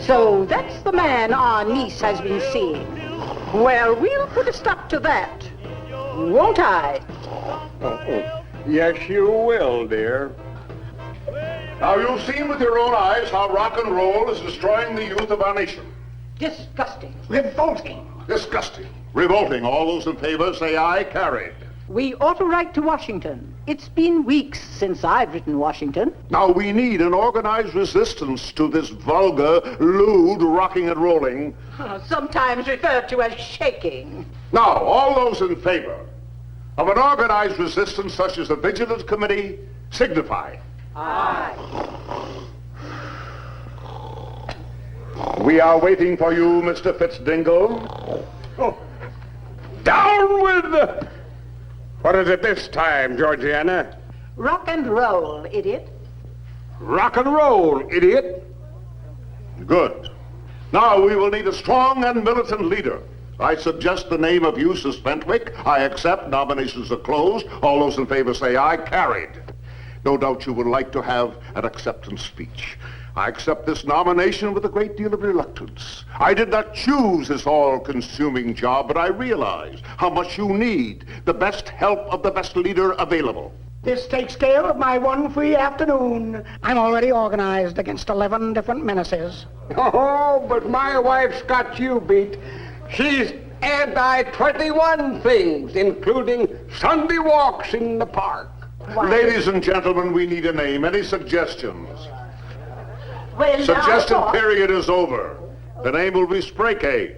So that's the man our niece has been seeing. Well, we'll put a stop to that. Won't I? Oh, yes, you will, dear. Now, you've seen with your own eyes how rock and roll is destroying the youth of our nation. Disgusting. Revolting. Disgusting. Revolting. All those in favor say aye. Carried. We ought to write to Washington. It's been weeks since I've written Washington. Now, we need an organized resistance to this vulgar, lewd rocking and rolling. Sometimes referred to as shaking. Now, all those in favor of an organized resistance such as the Vigilance Committee signify. Aye. We are waiting for you, Mr. Fitzdingle. Oh. Down with the... What is it this time, Georgiana? Rock and roll, idiot. Rock and roll, idiot. Good. Now we will need a strong and militant leader. I suggest the name of Eustace Fentwick. I accept. Nominations are closed. All those in favor say aye. Carried. No doubt you would like to have an acceptance speech. I accept this nomination with a great deal of reluctance. I did not choose this all-consuming job, but I realize how much you need the best help of the best leader available. This takes care of my one free afternoon. I'm already organized against 11 different menaces. Oh, but my wife's got you beat. She's anti-21 things, including Sunday walks in the park. Why? Ladies and gentlemen, we need a name. Any suggestions? Well, Suggestion now, period is over. The name will be Spraycade.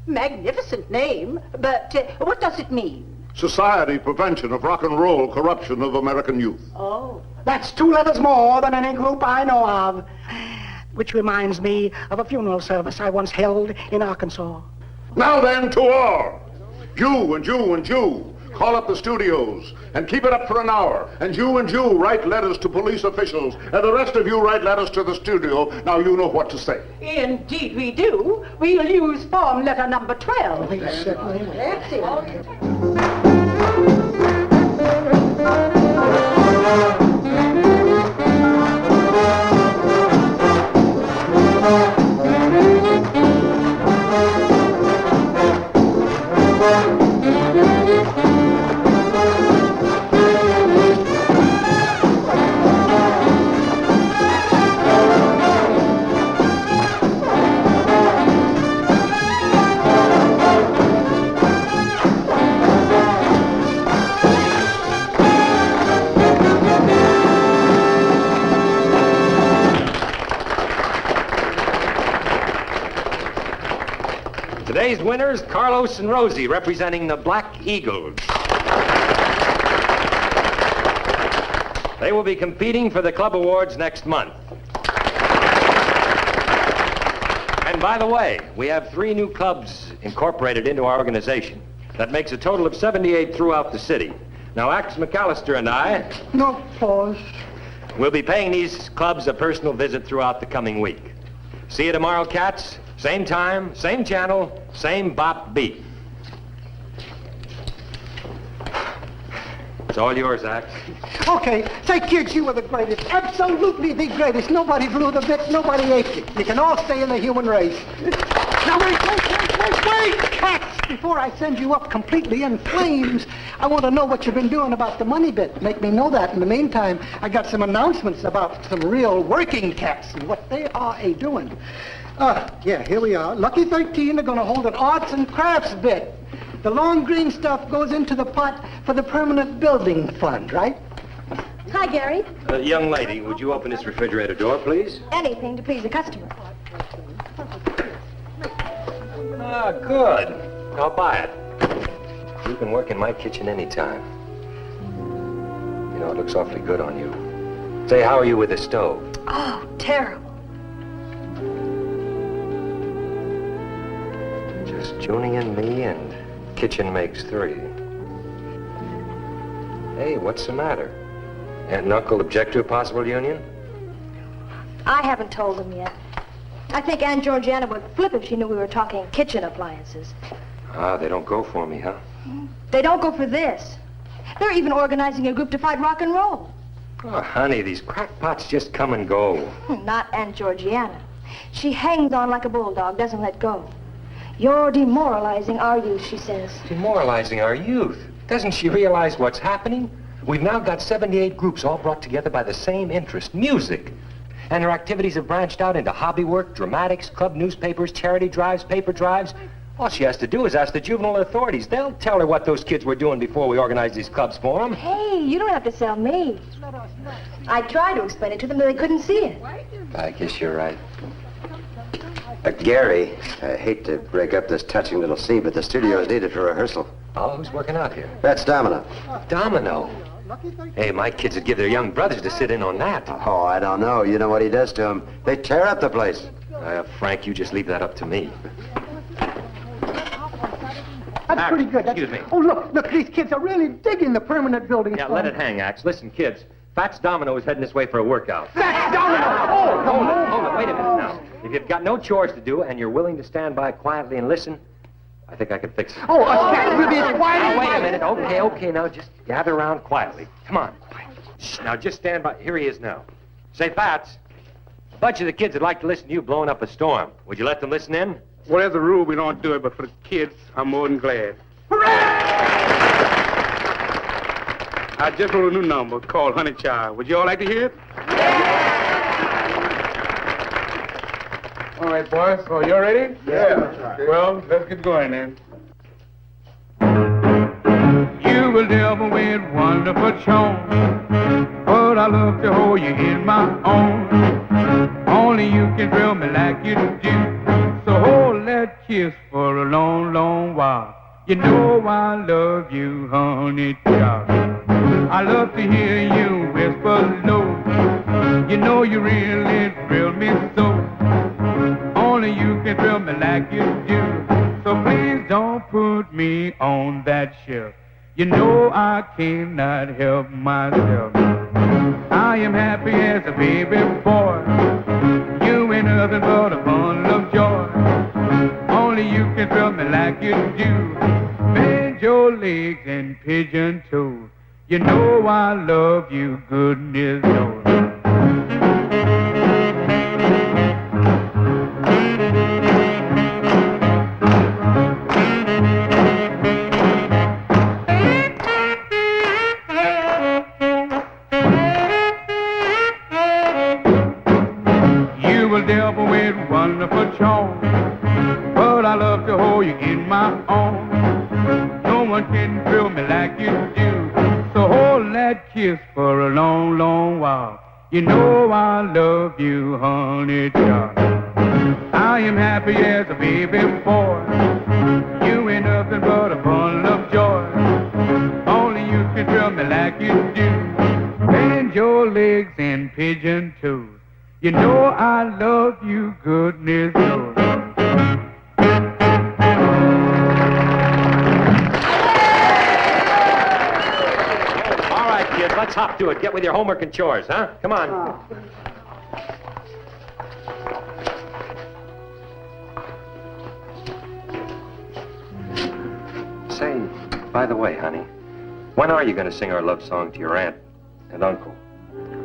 magnificent name, but what does it mean? Society Prevention of Rock and Roll Corruption of American Youth. Oh. That's 2 letters more than any group I know of. Which reminds me of a funeral service I once held in Arkansas. Now then, to all. You and you and you. Call up the studios and keep it up for an hour. And you write letters to police officials. And the rest of you write letters to the studio. Now you know what to say. Indeed we do. We'll use form letter number 12. Certainly. That's it. Today's winners, Carlos and Rosie, representing the Black Eagles. They will be competing for the club awards next month. And by the way, we have 3 new clubs incorporated into our organization. That makes a total of 78 throughout the city. Now, Axe McAllister and I... No, pause. We'll be paying these clubs a personal visit throughout the coming week. See you tomorrow, cats. Same time, same channel, same bop beat. It's all yours, Axe. Okay, say, kids, you were the greatest. Absolutely the greatest. Nobody blew the bit, nobody aped it. You can all stay in the human race. Now, wait, cats! Before I send you up completely in flames, I want to know what you've been doing about the money bit. Make me know that. In the meantime, I got some announcements about some real working cats and what they are doing. Yeah, here we are. Lucky 13 are going to hold an arts and crafts bit. The long green stuff goes into the pot for the permanent building fund, right? Hi, Gary. Young lady, would you open this refrigerator door, please? Anything to please a customer. Ah, good. I'll buy it. You can work in my kitchen anytime. You know, it looks awfully good on you. Say, how are you with the stove? Oh, terrible. Just tuning in me and kitchen makes 3. Hey, what's the matter? Aunt and Uncle object to a possible union? I haven't told them yet. I think Aunt Georgiana would flip if she knew we were talking kitchen appliances. Ah, they don't go for me, huh? They don't go for this. They're even organizing a group to fight rock and roll. Oh, honey, these crackpots just come and go. Not Aunt Georgiana. She hangs on like a bulldog, doesn't let go. You're demoralizing our youth, she says. Demoralizing our youth. Doesn't she realize what's happening? We've now got 78 groups all brought together by the same interest, music. And their activities have branched out into hobby work, dramatics, club newspapers, charity drives, paper drives. All she has to do is ask the juvenile authorities. They'll tell her what those kids were doing before we organized these clubs for them. Hey, you don't have to sell me. I tried to explain it to them, but they couldn't see it. I guess you're right. Gary, I hate to break up this touching little scene, but the studio is needed for rehearsal. Oh, who's working out here? That's Domino. Domino. Hey, my kids would give their young brothers to sit in on that. Oh, I don't know. You know what he does to them. They tear up the place. Frank, you just leave that up to me. That's pretty good. Excuse me. Oh, look, these kids are really digging the permanent building Yeah, fund. let it hang, Axe. Listen, kids, Fats Domino is heading this way for a workout. That's Domino! Oh, Hold it, wait a minute now. If you've got no chores to do and you're willing to stand by quietly and listen, I think I can fix it. Oh, us cats will be as quiet Now, as wait a mice. minute. Okay, now just gather around quietly. Come on. Shh, now just stand by. Here he is now. Say, Fats, a bunch of the kids would like to listen to you blowing up a storm. Would you let them listen in? Well, as a rule, we don't do it, but for the kids, I'm more than glad. I just wrote a new number called Honey Child. Would you all like to hear it? All right, boys. So you all ready? Yeah. Well, let's get going then. You will never win wonderful charm, but I love to hold you in my arms. Only you can thrill me like you do. So hold that kiss for a long, long while. You know I love you, honey child. I love to hear you whisper low. You know you really thrill me so. Only you can thrill me like you do. So please don't put me on that shelf. You know I cannot help myself. I am happy as a baby boy. You ain't nothing but a bundle of joy. Only you can thrill me like you do. Bend your legs and pigeon toes. You know I love you, goodness knows. You will never win wonderful charm, but I love to hold you in my arms. No one can thrill me like you do. So hold that kiss for a long, long while. You know I love you, honey child. I am happy as a baby boy. You ain't nothing but a bundle of joy. Only you can thrill me like you do. Bend your legs and pigeon toes. You know I love you, goodness knows. All right, kids, let's hop to it. Get with your homework and chores, huh? Come on. Say, by the way, honey, when are you going to sing our love song to your aunt and uncle?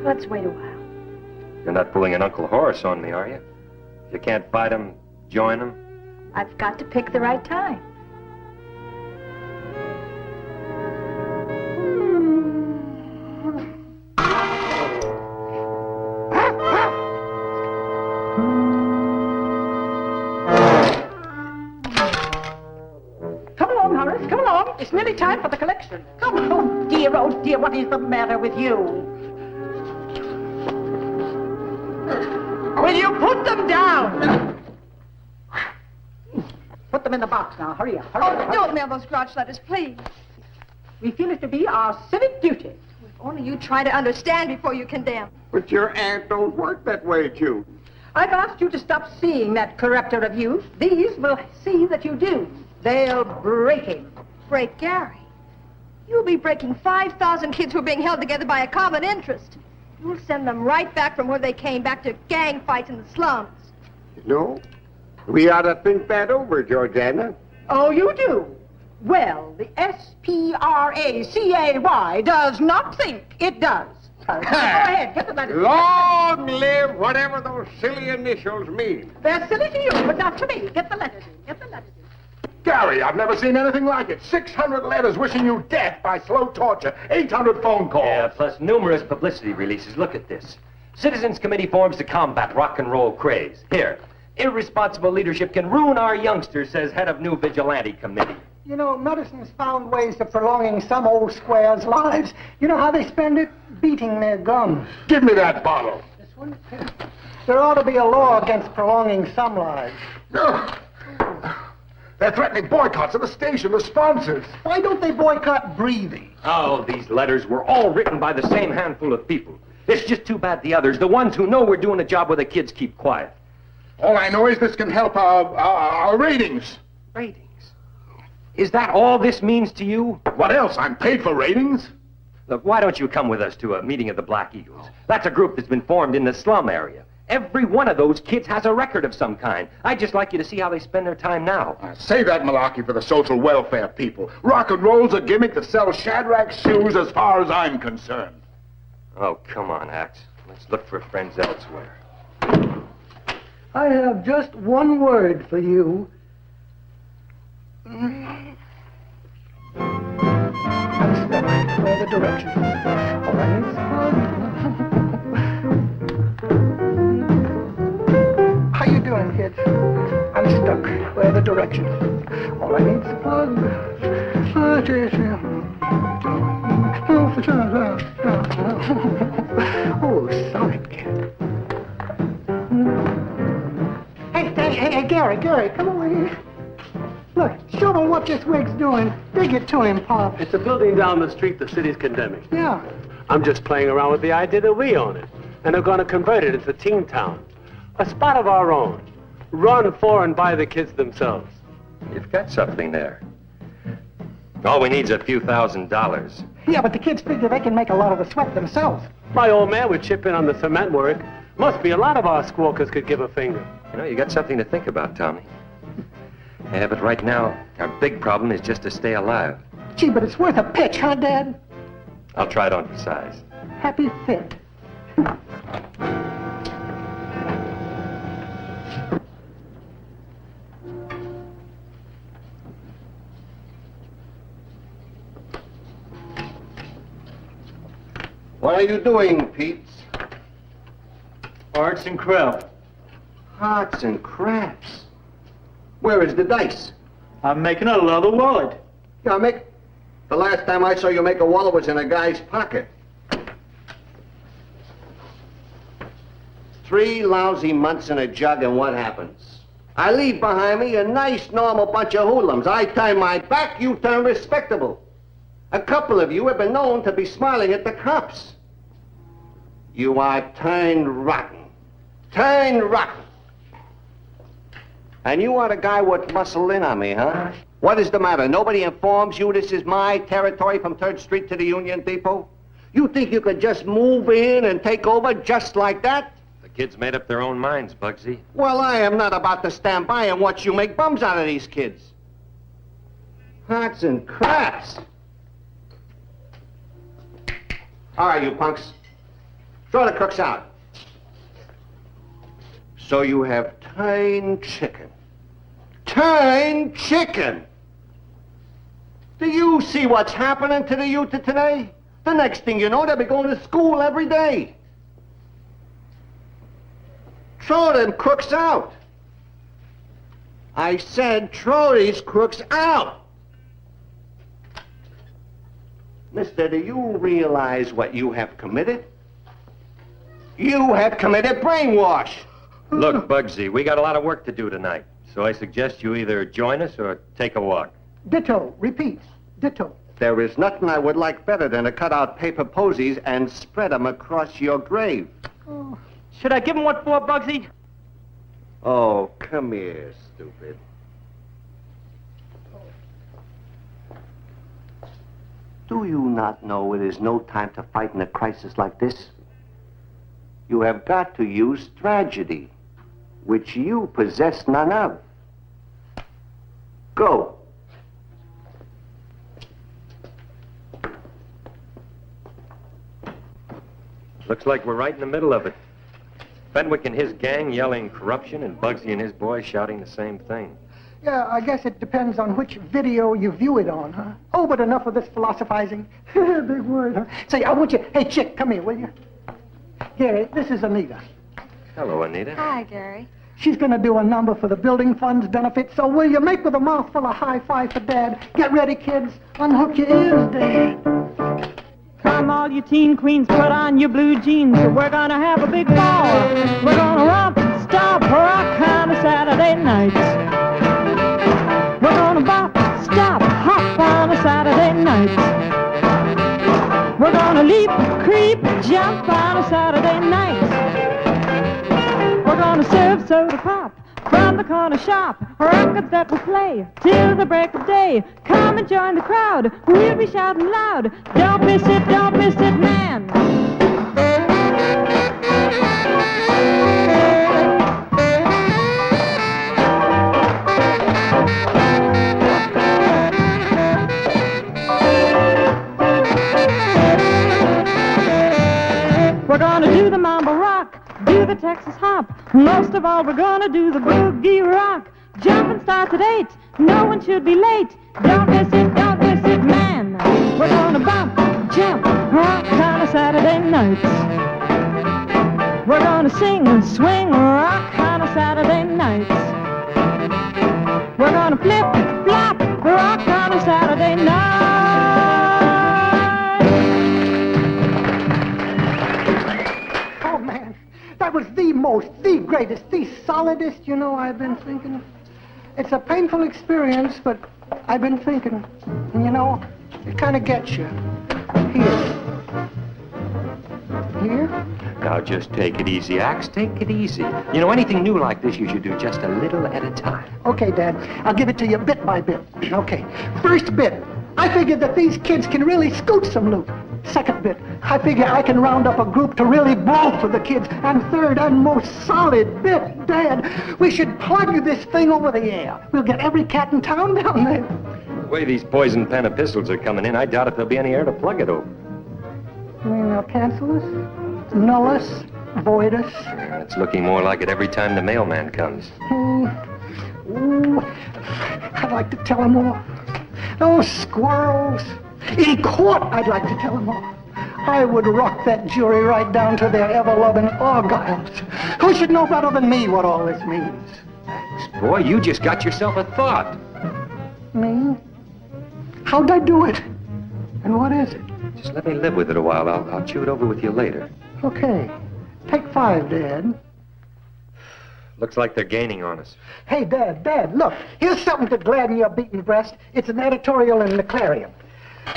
Let's wait a while. You're not pulling an Uncle Horace on me, are you? If you can't fight him, join him? I've got to pick the right time. Come along, Horace, come along. It's nearly time for the collection. Come on. Oh, dear, what is the matter with you? Will you put them down? Put them in the box now. Hurry up, hurry up. Oh, don't mail those grouch letters, please. We feel it to be our civic duty. If only you try to understand before you condemn. But your aunt don't work that way, Q. I've asked you to stop seeing that corrupter of youth. These will see that you do. They'll break him. Break Gary. You'll be breaking 5,000 kids who are being held together by a common interest. You'll send them right back from where they came, back to gang fights in the slums. You know, we ought to think that over, Georgiana. Oh, you do? Well, the S-P-R-A-C-A-Y does not think it does. Go ahead, get the letter. Long live whatever those silly initials mean. They're silly to you, but not to me. Get the letter, dear. Get the letter, dear. Gary, I've never seen anything like it. 600 letters wishing you death by slow torture. 800 phone calls. Yeah, plus numerous publicity releases. Look at this. Citizens Committee forms to combat rock and roll craze. Here. Irresponsible leadership can ruin our youngsters, says head of new vigilante committee. You know, medicine's found ways of prolonging some old squares' lives. You know how they spend it? Beating their gums. Give me that bottle. This one? There ought to be a law against prolonging some lives. They're threatening boycotts of the station, the sponsors. Why don't they boycott breathing? Oh, these letters were all written by the same handful of people. It's just too bad the others, the ones who know we're doing a job where the kids keep quiet. All I know is this can help our ratings. Ratings? Is that all this means to you? What else? I'm paid for ratings? Look, why don't you come with us to a meeting of the Black Eagles? That's a group that's been formed in the slum area. Every one of those kids has a record of some kind. I'd just like you to see how they spend their time now. Say that malarkey for the social welfare people. Rock and roll's a gimmick to sell Shadrack's shoes as far as I'm concerned. Oh, come on, Axe. Let's look for friends elsewhere. I have just one word for you. I'm stuck. Where the direction? All right. How you doing, kid? I'm stuck. Where the direction? All I need's a plug. Oh, sorry, kid. Hey, Gary, come over here. Look, show them what this wig's doing. Dig it to him, Pop. It's a building down the street the city's condemning. Yeah. I'm just playing around with the idea that we own it, and they're going to convert it into teen town. A spot of our own. Run for and by the kids themselves. You've got something there. All we need's a few $1,000s. Yeah, but the kids figure they can make a lot of the sweat themselves. My old man would chip in on the cement work. Must be a lot of our squawkers could give a finger. You know, you got something to think about, Tommy. Yeah, but right now, our big problem is just to stay alive. Gee, but it's worth a pitch, huh, Dad? I'll try it on for size. Happy fit. What are you doing, Pete? Arts and craft. Arts and crafts. Where is the dice? I'm making a leather wallet. The last time I saw you make a wallet was in a guy's pocket. 3 lousy months in a jug, and what happens? I leave behind me a nice, normal bunch of hoodlums. I turn my back, you turn respectable. A couple of you have been known to be smiling at the cops. You are turned rotten. Turned rotten. And you are the guy what muscled in on me, huh? What is the matter? Nobody informs you this is my territory from 3rd Street to the Union Depot? You think you could just move in and take over just like that? The kids made up their own minds, Bugsy. Well, I am not about to stand by and watch you make bums out of these kids. Hearts and craps. All right, you punks. Throw the crooks out. So you have turned chicken. Turned chicken! Do you see what's happening to the youth of today? The next thing you know, they'll be going to school every day. Throw them crooks out. I said throw these crooks out. Mister, do you realize what you have committed? You have committed brainwash. Look, Bugsy, we got a lot of work to do tonight. So I suggest you either join us or take a walk. Ditto. Repeat. Ditto. There is nothing I would like better than to cut out paper posies and spread them across your grave. Oh. Should I give him what for, Bugsy? Oh, come here, stupid. Do you not know it is no time to fight in a crisis like this? You have got to use tragedy, which you possess none of. Go. Looks like we're right in the middle of it. Fenwick and his gang yelling corruption, and Bugsy and his boys shouting the same thing. Yeah, I guess it depends on which video you view it on, huh? Oh, but enough of this philosophizing. Big word, huh? Say, I want you... Hey, chick, come here, will you? Gary, this is Anita. Hello, Anita. Hi, Gary. She's going to do a number for the building fund's benefit, so will you make with a mouthful of high-five for Dad? Get ready, kids. Unhook your ears, Dad. Come, all you teen queens, put on your blue jeans. We're gonna have a big ball. We're gonna romp, stop, rock on a Saturday night. We're gonna bop, stop, hop on a Saturday night. We're gonna leap, creep, jump on a Saturday night. We're gonna serve soda pop from the corner shop. Records that will play till the break of day. Come and join the crowd. We'll be shouting loud. Don't miss it, man. We're gonna do the mambo rock, do the Texas hop. Most of all, we're gonna do the boogie rock. Jumping starts at 8. No one should be late. Don't miss it, man. We're gonna bump, jump, rock on a Saturday night. We're gonna sing and swing, rock on a Saturday night. We're gonna flip, flop, rock on a Saturday night. Oh, man. That was the most, the greatest, the solidest, you know, I've been thinking. It's a painful experience, but I've been thinking. And, you know, it kind of gets you. Here. Now just take it easy, Axe. Take it easy. You know, anything new like this, you should do just a little at a time. Okay, Dad. I'll give it to you bit by bit. Okay. First bit. I figured that these kids can really scoot some loot. Second bit. I figure I can round up a group to really blow for the kids. And third and most solid bit, Dad, we should plug this thing over the air. We'll get every cat in town down there. The way these poison pen epistles are coming in, I doubt if there'll be any air to plug it over. You mean they'll cancel us? Null us? Void us? It's looking more like it every time the mailman comes. Ooh, I'd like to tell them all. Those squirrels. In court, I'd like to tell them all. I would rock that jury right down to their ever-loving Argyles. Who should know better than me what all this means? Boy, you just got yourself a thought. Me? How'd I do it? And what is it? Just let me live with it a while. I'll chew it over with you later. Okay. Take 5, Dad. Looks like they're gaining on us. Hey, Dad, look. Here's something to gladden your beaten breast. It's an editorial in the Clarion.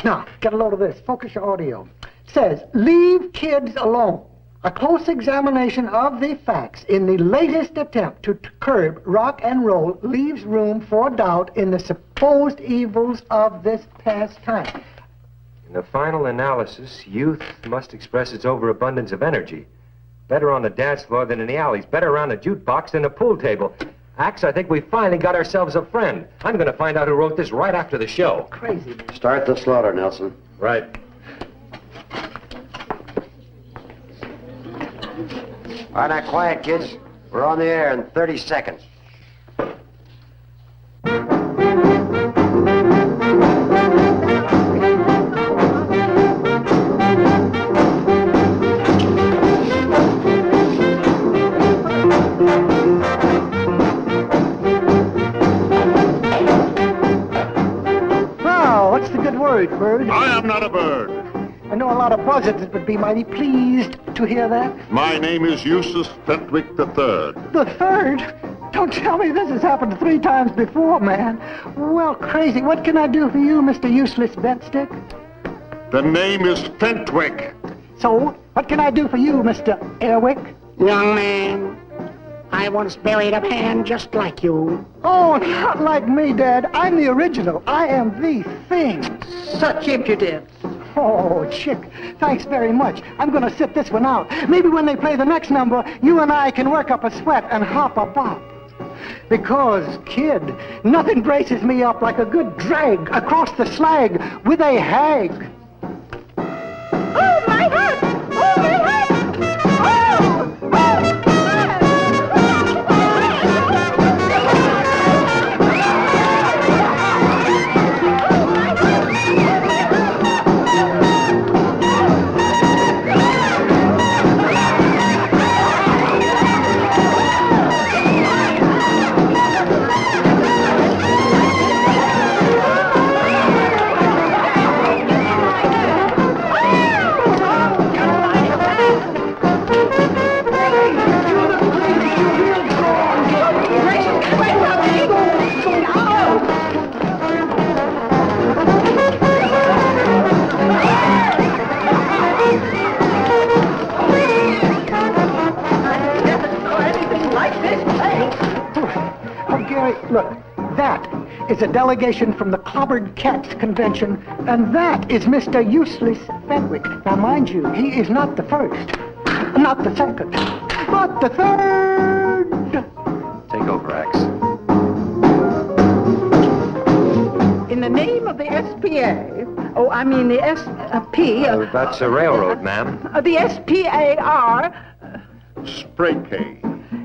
Now, get a load of this. Focus your audio. It says, leave kids alone. A close examination of the facts in the latest attempt to curb rock and roll leaves room for doubt in the supposed evils of this pastime. In the final analysis, youth must express its overabundance of energy. Better on the dance floor than in the alleys. Better around a jukebox than a pool table. Axe, I think we finally got ourselves a friend. I'm going to find out who wrote this right after the show. Crazy, man. Start the slaughter, Nelson. Right. All right, now, quiet, kids. We're on the air in 30 seconds. Now, what's the good word, Bird? I am not a bird. I know a lot of buzzards that would be mighty pleased to hear that. My name is Eustace Fentwick III. The third? Don't tell me this has happened 3 times before, man. Well, crazy. What can I do for you, Mr. Useless Bentstick? The name is Fentwick. So, what can I do for you, Mr. Airwick? Young man, I once buried a man just like you. Oh, not like me, Dad. I'm the original. I am the thing. Such impudence. Oh, chick, thanks very much. I'm going to sit this one out. Maybe when they play the next number, you and I can work up a sweat and hop a bop. Because, kid, nothing braces me up like a good drag across the slag with a hag. Oh, my hat! Oh, my hat! Oh! Look, that is a delegation from the Clobbered Cats Convention, and that is Mr. Useless Fenwick. Now, mind you, he is not the first, not the second, but the third. Take over, Axe. In the name of the SPA, the SP... That's a railroad, ma'am. the SPAR... Spray K.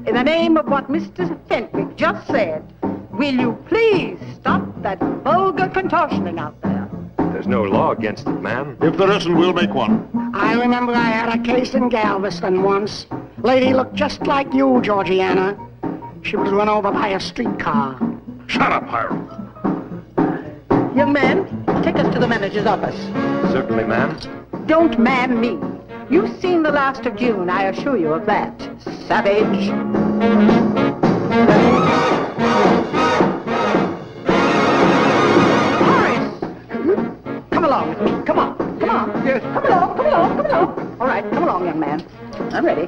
In the name of what Mr. Fentwick just said, will you please stop that vulgar contortioning out there? There's no law against it, ma'am. If there isn't, we'll make one. I remember I had a case in Galveston once. Lady looked just like you, Georgiana. She was run over by a streetcar. Shut up, Hiram. Young man, take us to the manager's office. Certainly, ma'am. Don't man me. You've seen the last of June, I assure you of that. Savage. Horace! Come along with me. Come on. Come on. Yes. Come along. All right, come along, young man. I'm ready.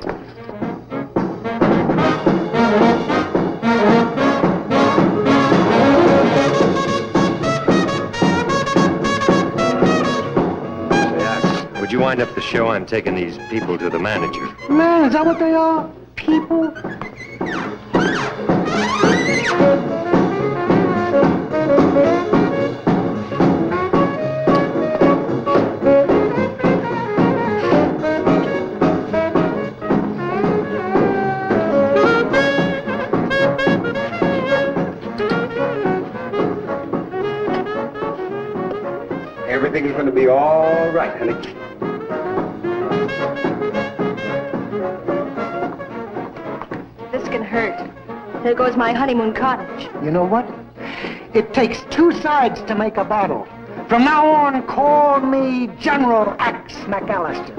Would you wind up the show? I'm taking these people to the manager. Man, is that what they are? People? Everything's going to be all right, honey. This can hurt. There goes my honeymoon cottage. You know what? It takes 2 sides to make a battle. From now on, call me General Axe McAllister.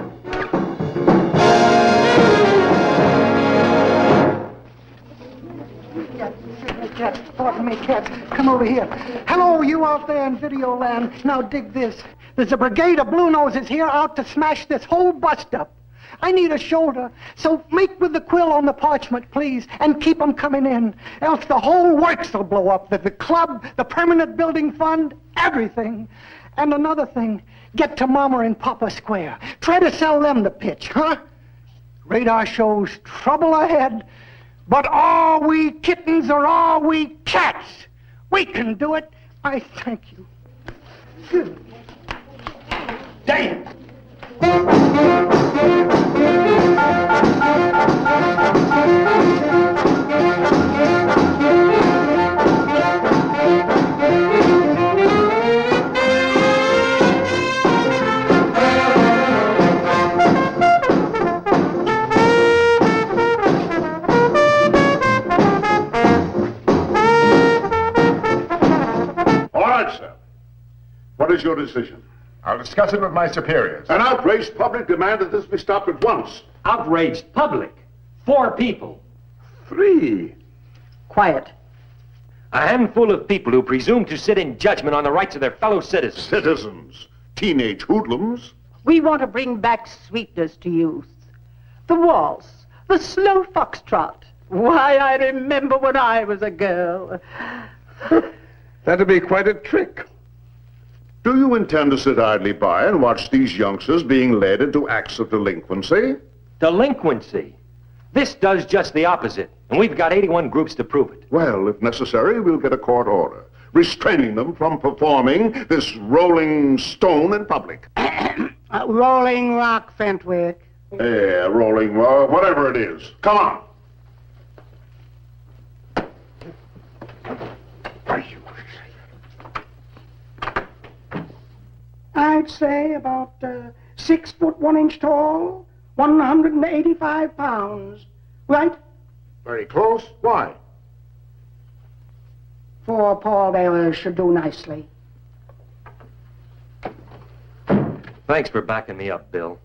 talking to me, cats. Come over here. Hello, you out there in video land. Now dig this. There's a brigade of blue noses here out to smash this whole bust up. I need a shoulder, so make with the quill on the parchment, please, and keep 'em coming in. Else the whole works will blow up. The club, the permanent building fund, everything. And another thing, get to Mama and Papa Square. Try to sell them the pitch, huh? Radar shows trouble ahead, but are we kittens or are we cats? We can do it. I thank you. Good. Damn! All right, sir. What is your decision? I'll discuss it with my superiors. An outraged public demand that this be stopped at once. Outraged public. 4 people. 3. Quiet. A handful of people who presume to sit in judgment on the rights of their fellow citizens. Citizens. Teenage hoodlums. We want to bring back sweetness to youth. The waltz, the slow foxtrot. Why, I remember when I was a girl. That'd be quite a trick. Do you intend to sit idly by and watch these youngsters being led into acts of delinquency? Delinquency. This does just the opposite, and we've got 81 groups to prove it. Well, if necessary, we'll get a court order restraining them from performing this rolling stone in public. Rolling Rock, Fentwick. Yeah, rolling, whatever it is. Come on. I'd say about 6 foot 1 inch tall, 185 pounds. Right? Very close. Why? 4 pallbearers should do nicely. Thanks for backing me up, Bill.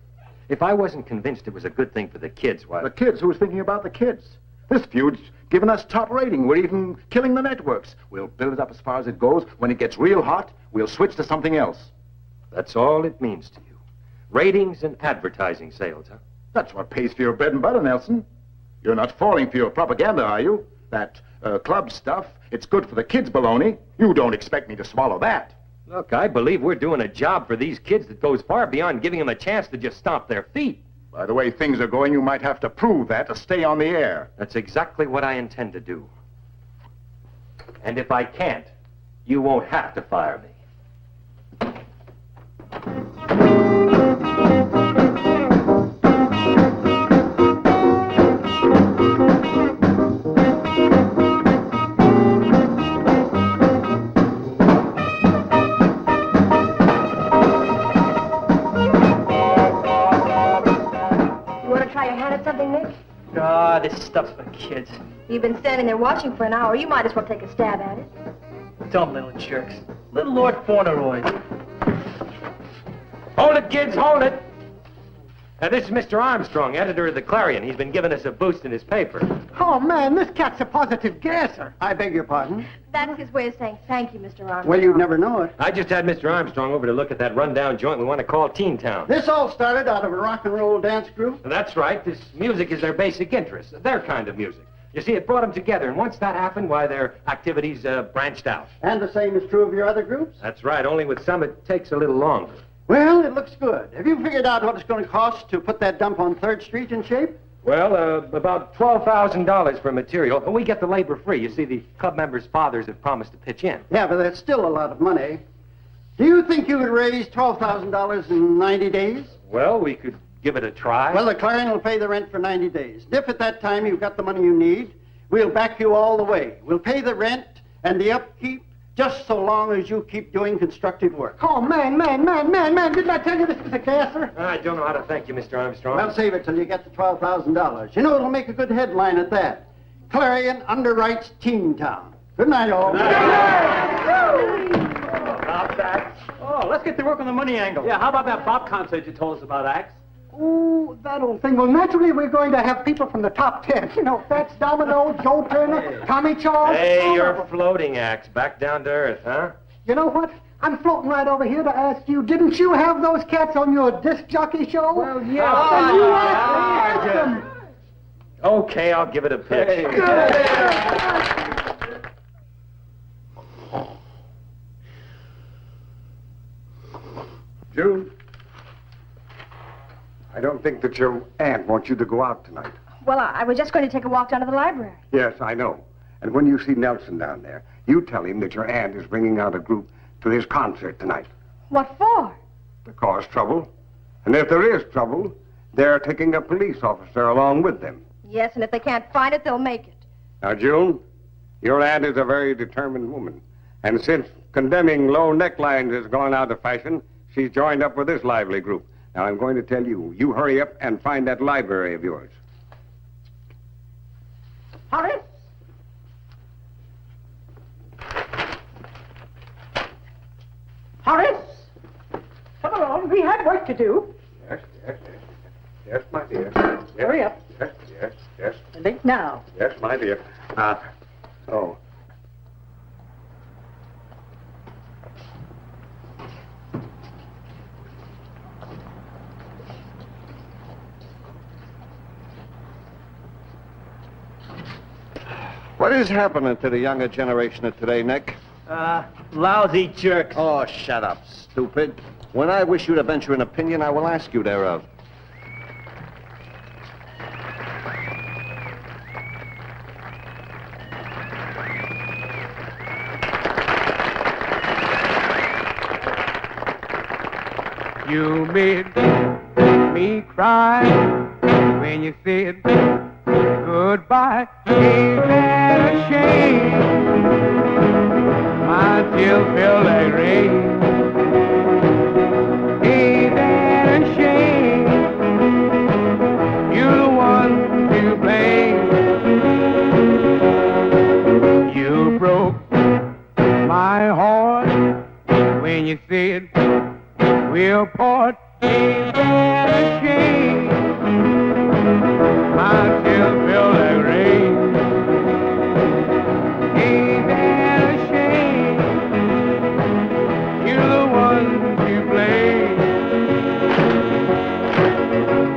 If I wasn't convinced it was a good thing for the kids, why... The kids? Who's thinking about the kids? This feud's given us top rating. We're even killing the networks. We'll build it up as far as it goes. When it gets real hot, we'll switch to something else. That's all it means to you. Ratings and advertising sales, huh? That's what pays for your bread and butter, Nelson. You're not falling for your propaganda, are you? That club stuff, it's good for the kids, baloney. You don't expect me to swallow that. Look, I believe we're doing a job for these kids that goes far beyond giving them a chance to just stomp their feet. By the way things are going, you might have to prove that to stay on the air. That's exactly what I intend to do. And if I can't, you won't have to fire me. Ah, this stuff's for kids. You've been standing there watching for an hour. You might as well take a stab at it. Dumb little jerks. Little Lord Fauntleroy. Hold it, kids, hold it. Now, this is Mr. Armstrong, editor of the Clarion. He's been giving us a boost in his paper. Oh, man, this cat's a positive gasser. I beg your pardon? That's his way of saying thank you, Mr. Armstrong. Well, you'd never know it. I just had Mr. Armstrong over to look at that rundown joint we want to call Teen Town. This all started out of a rock and roll dance group? That's right. This music is their basic interest, their kind of music. You see, it brought them together, and once that happened, why, their activities branched out. And the same is true of your other groups? That's right, only with some it takes a little longer. Well, it looks good. Have you figured out what it's going to cost to put that dump on 3rd Street in shape? Well, about $12,000 for material. We get the labor free. You see, the club members' fathers have promised to pitch in. Yeah, but that's still a lot of money. Do you think you could raise $12,000 in 90 days? Well, we could give it a try. Well, the Clarion will pay the rent for 90 days. If at that time you've got the money you need, we'll back you all the way. We'll pay the rent and the upkeep just so long as you keep doing constructive work. Oh, man, didn't I tell you this was a gasser? I don't know how to thank you, Mr. Armstrong. Well, save it till you get the $12,000. You know, it'll make a good headline at that. Clarion underwrites Teen Town. Good night, all. About that. Oh, let's get to work on the money angle. Yeah, how about that bop concert you told us about, Axe? Ooh, Rattle thing. Well, naturally, we're going to have people from the top 10. You know, Fats Domino, Joe Turner, Tommy Charles. Hey, you're floating acts. Back down to earth, huh? You know what? I'm floating right over here to ask you, didn't you have those cats on your disc jockey show? Well, yeah. Then you asked them. Okay, I'll give it a pitch. June, I don't think that your aunt wants you to go out tonight. Well, I was just going to take a walk down to the library. Yes, I know. And when you see Nelson down there, you tell him that your aunt is bringing out a group to his concert tonight. What for? To cause trouble. And if there is trouble, they're taking a police officer along with them. Yes, and if they can't find it, they'll make it. Now, June, your aunt is a very determined woman. And since condemning low necklines has gone out of fashion, she's joined up with this lively group. Now, I'm going to tell you, you hurry up and find that library of yours. Horace? Horace? Come along, we have work to do. Yes, yes, yes. Yes, my dear. Yes. Hurry up. Yes, yes, yes. Late now. Yes, my dear. Oh. What is happening to the younger generation of today, Nick? Lousy jerks. Oh, shut up, stupid. When I wish you to venture an opinion, I will ask you thereof. You made me cry when you said goodbye. Ain't that a shame? My tears feel like rain. Ain't that a shame? You're the one to blame. You broke my heart when you said we'll part. Ain't that a shame? My tears feel like rain. Ain't that a shame? You're the one to blame.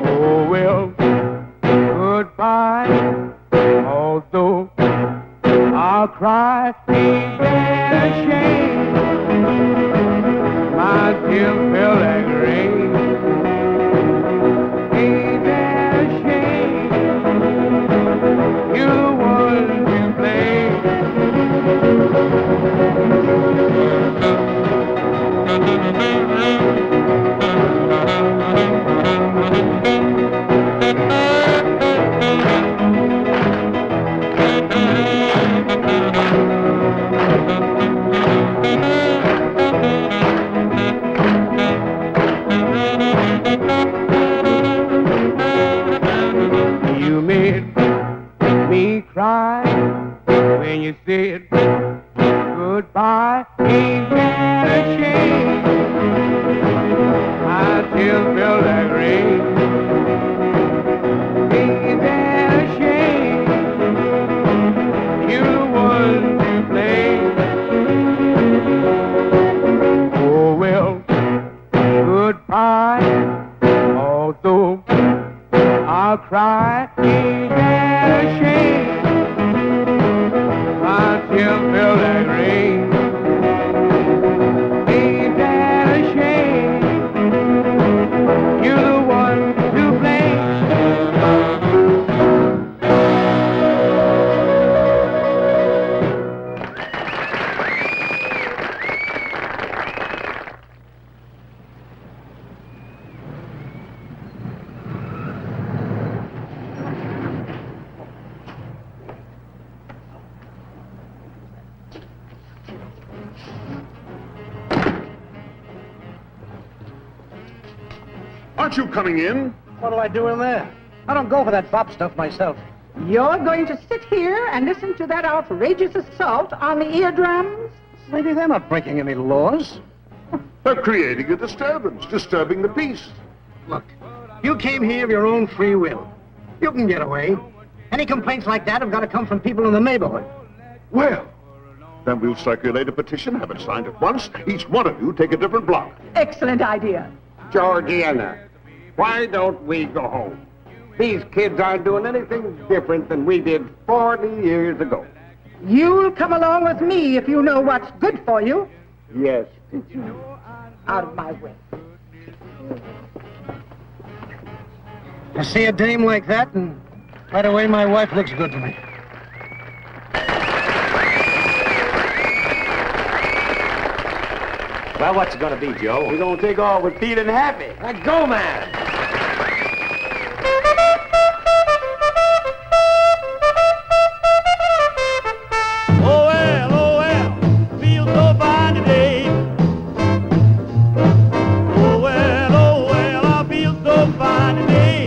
Oh, well, goodbye. Although I'll cry. Ain't that a shame? My tears feel like rain. Ain't that a shame? You're the one to blame. You made me cry when you said goodbye. Ain't that a shame? My tears feel like rain. Ain't that a shame? You're the one to blame. Oh, well, goodbye. Although I'll cry. Ain't that a shame? My tears feel like rain. Ain't that a shame? You're the one to blame. Aren't you coming in? What'll I do in there? I don't go for that bop stuff myself. You're going to sit here and listen to that outrageous assault on the eardrums? Lady, they're not breaking any laws. They're creating a disturbance, disturbing the peace. Look, You came here of your own free will. You can get away. Any complaints like that have got to come from people in the neighborhood. Well, then we'll circulate a petition, have it signed at once. Each one of you take a different block. Excellent idea. Georgiana, why don't we go home? These kids aren't doing anything different than we did 40 years ago. You'll come along with me if you know what's good for you. Yes. Out of my way. You see a dame like that, and right away my wife looks good to me. Well, what's it gonna be, Joe? We're gonna take off with Feelin happy. Now go, man! Oh well, feel so fine today. Oh well, I feel so fine today.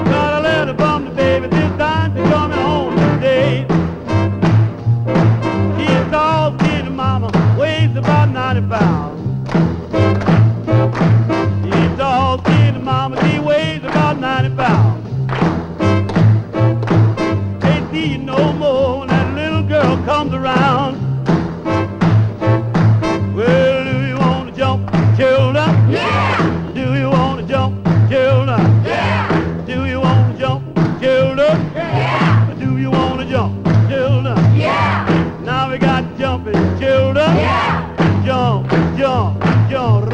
Got a letter from the baby this time to coming home today. She's all skinny, mama, weighs about 90 pounds. She's all skinny, mama, she weighs about 90 pounds. See you no more when that little girl comes around. Well, do you want to jump, children? Yeah! Do you want to jump, children? Yeah! Do you want to jump, children? Yeah! Do you want to jump, children? Yeah! Now we got jumping children. Yeah! Jump, jump, jump.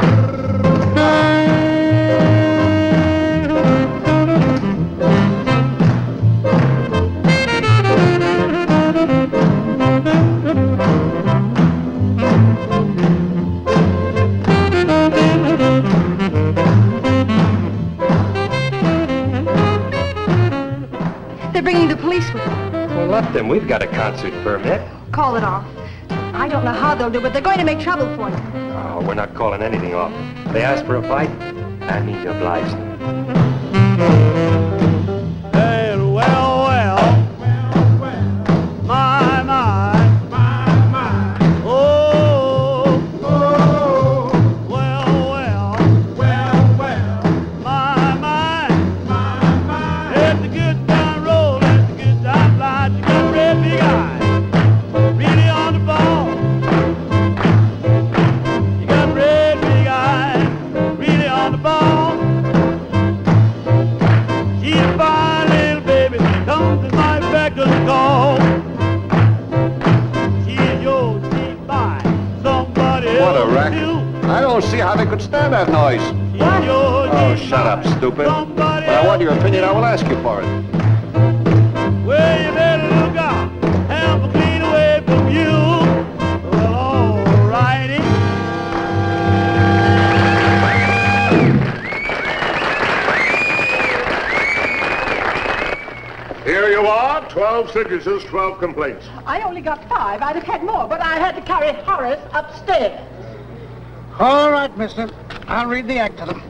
They're bringing the police with them. Well, let them. We've got a concert permit. Call it off. I don't know how they'll do it. They're going to make trouble for you. Oh, we're not calling anything off. They ask for a fight, I need to oblige them. Hey, well, my. Oh, well, my. It's a good time roll, it's a good time fly. You got red big eyes, really on the ball. You got red big eyes, really on the ball. She's a fine little baby, comes to my back to the call. She's yours, she's mine, somebody What a else racket. too. I don't see how they could stand that noise. She's yours, Oh, she's shut up, mine, stupid. somebody When I want your else opinion, I will ask you for it. Well, you better look out, have a clean away from you. Well, all righty. Here you are, 12 signatures, 12 complaints. I only got 5. I'd have had more, but I had to carry Horace upstairs. All right, mister. I'll read the act to them.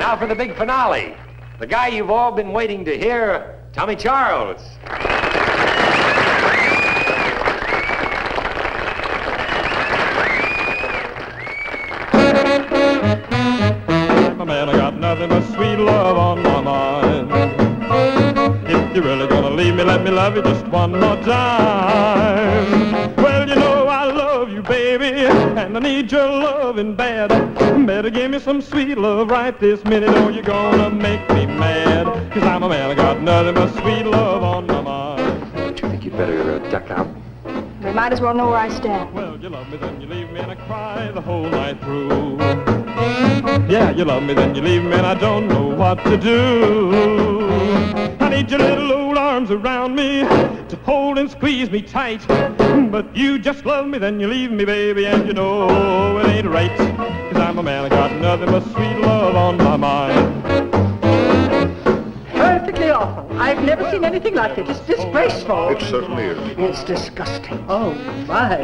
Now for the big finale. The guy you've all been waiting to hear, Tommy Charles. My man, I got nothing but sweet love on my mind. If you're really gonna leave me, let me love you just one more time. Well, you know I love you, baby, and I need your loving bad. Better give me some sweet love right this minute, or you're gonna make me mad. 'Cause I'm a man, I got nothing but sweet love on my mind. Don't you think you'd better duck out? They might as well know where I stand. Well, you love me, then you leave me, and I cry the whole night through. Yeah, you love me, then you leave me, and I don't know what to do. I need your little old arms around me to hold and squeeze me tight. But you just love me, then you leave me, baby, and you know it ain't right. 'Cause I'm a man, I got nothing but sweet love on my mind. Perfectly awful. I've never seen anything like it. It's disgraceful. It certainly is. It's disgusting. Oh, my.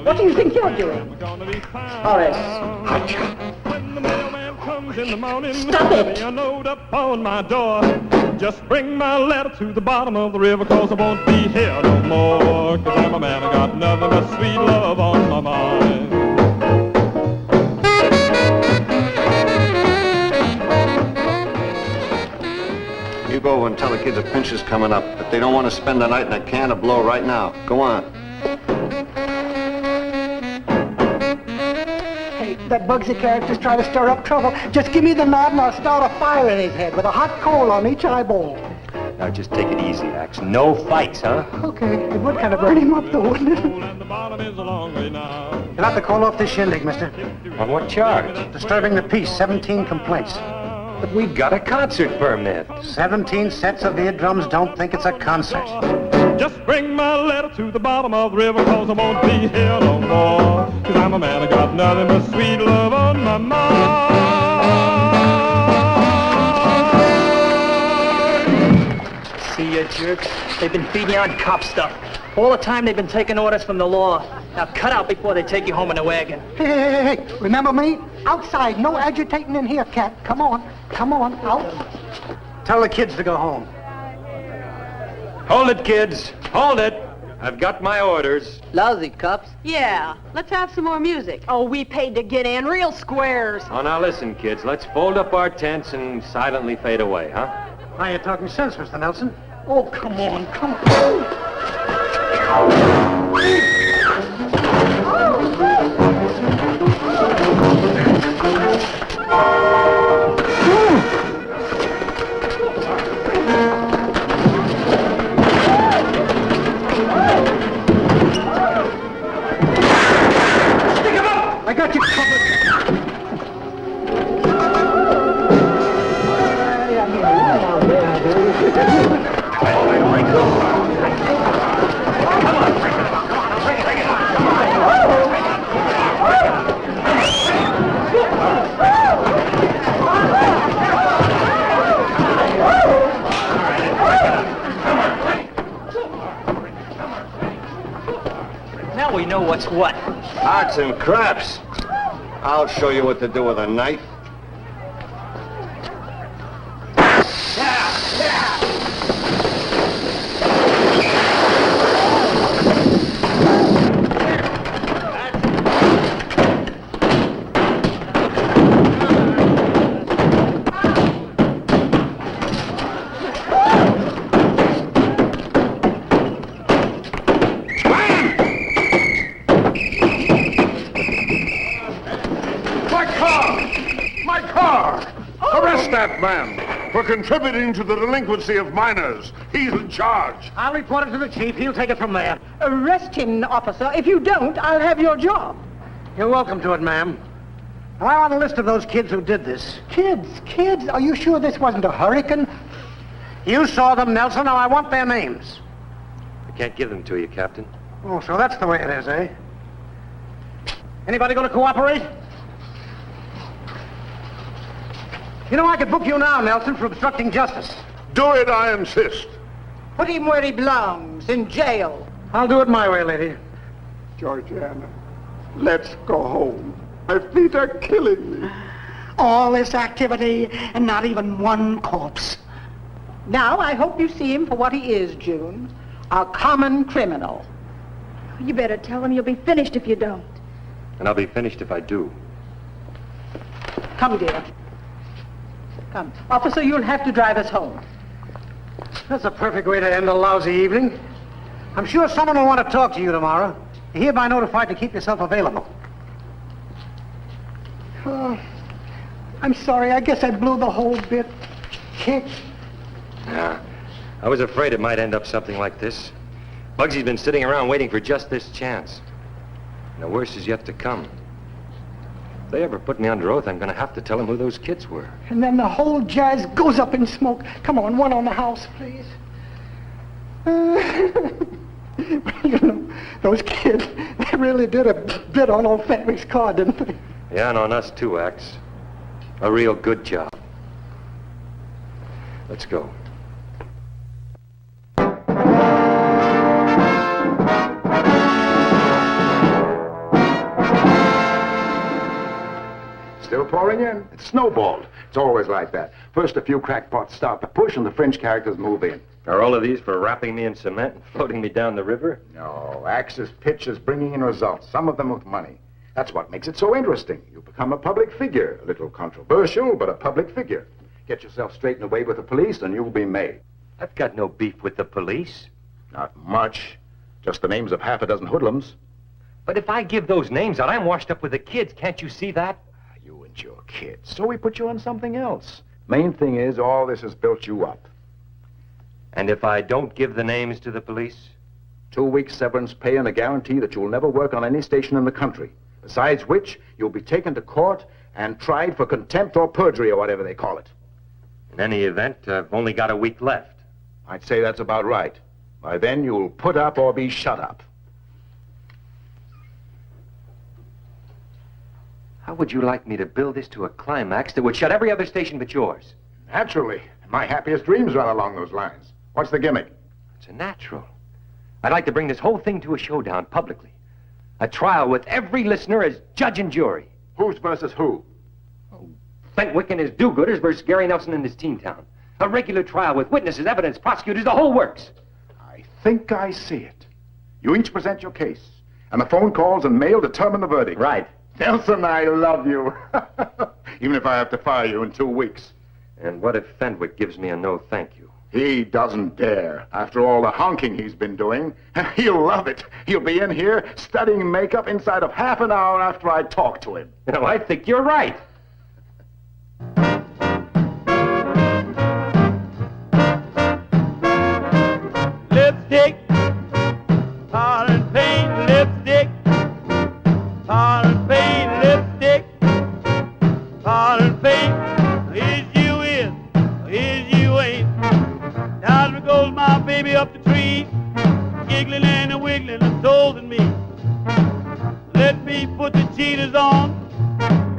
What do you think you're doing? Horace. When the mailman comes in the morning, Stop it. leave me a note up on my door. Just bring my letter to the bottom of the river, 'cause I won't be here no more. 'Cause I'm a man, I got nothing but sweet love on my mind. them tell the kids a pinch is coming up. If they don't want to spend the night in a can of blow right now. Go on. Hey, that Bugsy character's trying to stir up trouble. Just give me the nod and I'll start a fire in his head with a hot coal on each eyeball. Now just take it easy, Axe. No fights, huh? Okay, it would kind of burn him up, though, wouldn't it? You'll have to call off this shindig, mister. On what charge? Disturbing the peace, 17 complaints. But we got a concert permit. 17 sets of eardrums don't think it's a concert. Just bring my letter to the bottom of the river, cause I won't be here no more. Cause I'm a man, I got nothing but sweet love on my mind. See you jerks? They've been feeding you on cop stuff. All the time they've been taking orders from the law. Now cut out before they take you home in a wagon. Hey, remember me? Outside, no agitating in here, cat. Come on, out. Tell the kids to go home. Hold it, kids. Hold it. I've got my orders. Lousy cops. Yeah, let's have some more music. Oh, we paid to get in, real squares. Oh, now listen, kids. Let's fold up our tents and silently fade away, huh? Now you're talking sense, Mr. Nelson. Oh, come on. Stick him up! I got you covered. Now we know what's what. Arts and crafts. I'll show you what to do with a knife. That man for contributing to the delinquency of minors. He's in charge. I'll report it to the chief. He'll take it from there. Arrest him, officer. If you don't, I'll have your job. You're welcome to it, ma'am. Now, I want a list of those kids who did this. Kids? Are you sure this wasn't a hurricane? You saw them, Nelson. Now I want their names. I can't give them to you, Captain. Oh, so that's the way it is, eh? Anybody going to cooperate? You know, I could book you now, Nelson, for obstructing justice. Do it, I insist. Put him where he belongs, in jail. I'll do it my way, lady. Georgiana, let's go home. My feet are killing me. All this activity and not even one corpse. Now, I hope you see him for what he is, June. A common criminal. You better tell him you'll be finished if you don't. And I'll be finished if I do. Come, dear. Come. Officer, you'll have to drive us home. That's a perfect way to end a lousy evening. I'm sure someone will want to talk to you tomorrow. You're hereby notified to keep yourself available. Oh, I'm sorry. I guess I blew the whole bit. Kick. Yeah, I was afraid it might end up something like this. Bugsy's been sitting around waiting for just this chance. And the worst is yet to come. If they ever put me under oath, I'm going to have to tell them who those kids were. And then the whole jazz goes up in smoke. Come on, one on the house, please. You know, those kids, they really did a bit on old Fenwick's car, didn't they? Yeah, and on us too, Axe. A real good job. Let's go. Still pouring in. It's snowballed. It's always like that. First, a few crackpots start to push, and the fringe characters move in. Are all of these for wrapping me in cement and floating me down the river? No, Axe's pitch is bringing in results, some of them with money. That's what makes it so interesting. You become a public figure, a little controversial, but a public figure. Get yourself straightened away with the police, and you'll be made. I've got no beef with the police. Not much. Just the names of half a dozen hoodlums. But if I give those names out, I'm washed up with the kids. Can't you see that? You and your kids. So we put you on something else. Main thing is, all this has built you up. And if I don't give the names to the police? 2 weeks severance pay and a guarantee that you'll never work on any station in the country. Besides which, you'll be taken to court and tried for contempt or perjury or whatever they call it. In any event, I've only got a week left. I'd say that's about right. By then, you'll put up or be shut up. How would you like me to build this to a climax that would shut every other station but yours? Naturally. My happiest dreams run along those lines. What's the gimmick? It's a natural. I'd like to bring this whole thing to a showdown publicly. A trial with every listener as judge and jury. Who's versus who? Fentwick and his do-gooders versus Gary Nelson and his teen town. A regular trial with witnesses, evidence, prosecutors, the whole works. I think I see it. You each present your case, and the phone calls and mail determine the verdict. Right. Nelson, I love you. Even if I have to fire you in 2 weeks. And what if Fenwick gives me a no thank you? He doesn't dare. After all the honking he's been doing, he'll love it. He'll be in here studying makeup inside of half an hour after I talk to him. Well, I think you're right. Lipstick, tar and paint, lipstick, tar and paint, lipstick, tar and paint. Is you in, is you ain't. Down goes my baby up the tree, giggling and a wiggling and scolding me. Let me put the cheaters on.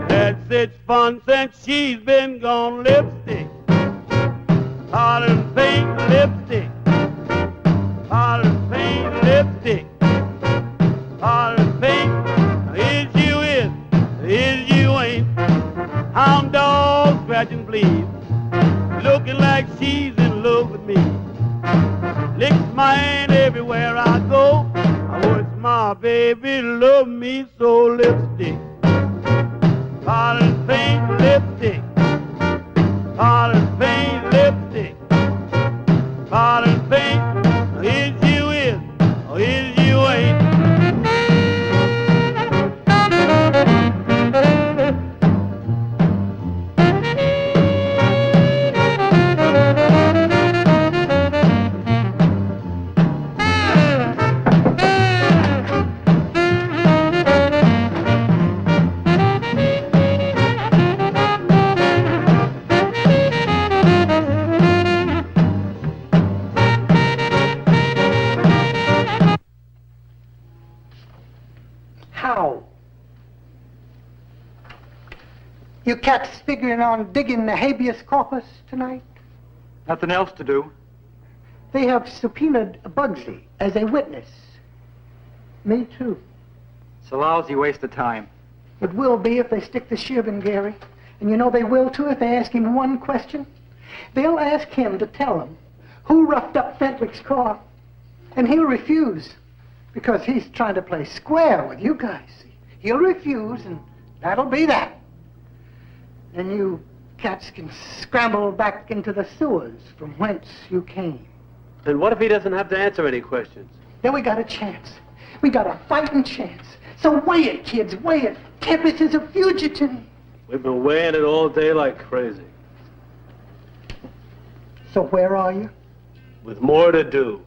Had such fun since she's been gone. Lipstick, tar and paint, lipstick. Tar and paint, lipstick, tar and paint, is you ain't. Hound dog scratching bleed, looking like she's in love with me. Licks my hand everywhere I go. I wish my baby loved me so. Lipstick, tar and paint, lipstick, tar and paint, lipstick, tar and paint. Is you ain't. You cats figuring on digging the habeas corpus tonight? Nothing else to do. They have subpoenaed Bugsy as a witness. Me too. It's a lousy waste of time. It will be if they stick the shiv in Gary. And you know they will too if they ask him one question. They'll ask him to tell them who roughed up Fentwick's car. And he'll refuse because he's trying to play square with you guys. He'll refuse and that'll be that. And you cats can scramble back into the sewers from whence you came. And what if he doesn't have to answer any questions? Then we got a chance. We got a fighting chance. So weigh it, kids, weigh it. Tempest is a fugitive. We've been weighing it all day like crazy. So where are you? With more to do.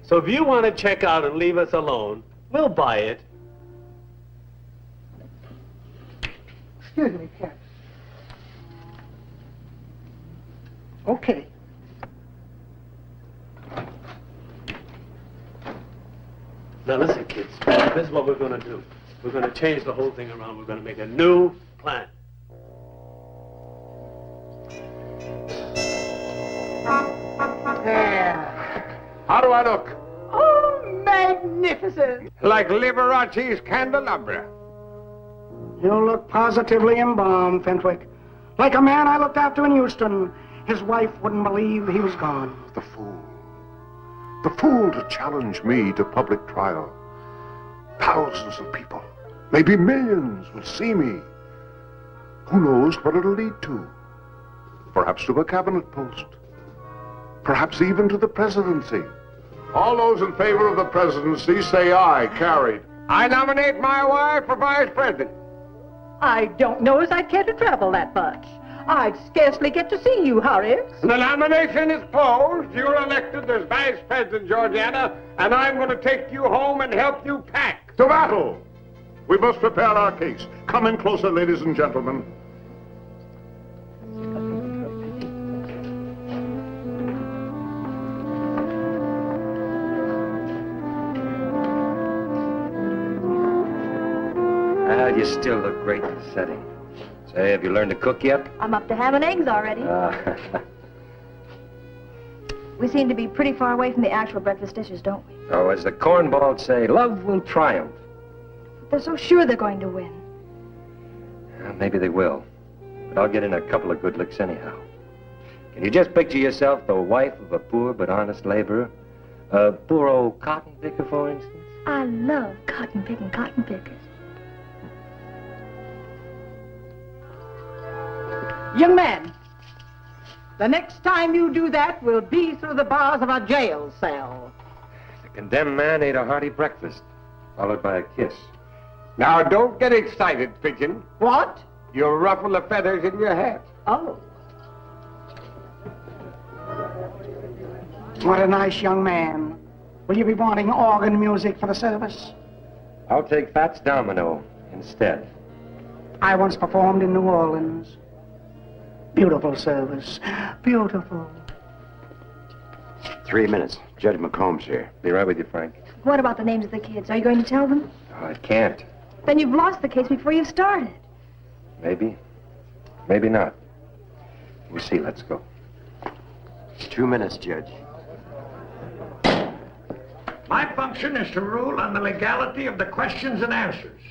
So if you want to check out and leave us alone, we'll buy it. Excuse me, cats. Okay. Now listen, kids. This is what we're going to do. We're going to change the whole thing around. We're going to make a new plan. There. How do I look? Oh, magnificent. Like Liberace's candelabra. You look positively embalmed, Fentwick. Like a man I looked after in Houston. His wife wouldn't believe he was gone. The fool. The fool to challenge me to public trial. Thousands of people, maybe millions, will see me. Who knows what it'll lead to? Perhaps to a cabinet post. perhaps even to the presidency. All those in favor of the presidency say aye. Carried. I nominate my wife for vice president. I don't know as I'd care to travel that much. I'd scarcely get to see you, Horace. The nomination is closed. You're elected as vice president, Georgiana, and I'm going to take you home and help you pack. To battle! We must prepare our case. Come in closer, ladies and gentlemen. You still look great in the setting. Say, have you learned to cook yet? I'm up to ham and eggs already. We seem to be pretty far away from the actual breakfast dishes, don't we? Oh, as the cornballs say, love will triumph. They're so sure they're going to win. Maybe they will. But I'll get in a couple of good licks anyhow. Can you just picture yourself the wife of a poor but honest laborer? A poor old cotton picker, for instance? I love cotton pickers. Young man, the next time you do that will be through the bars of a jail cell. The condemned man ate a hearty breakfast, followed by a kiss. Now, don't get excited, Pigeon. What? You'll ruffle the feathers in your hat. Oh. What a nice young man. Will you be wanting organ music for the service? I'll take Fats Domino instead. I once performed in New Orleans. Beautiful service. Beautiful. 3 minutes. Judge McComb's here. Be right with you, Frank. What about the names of the kids? Are you going to tell them? Oh, I can't. Then you've lost the case before you've started. Maybe. Maybe not. We'll see. Let's go. 2 minutes, Judge. My function is to rule on the legality of the questions and answers.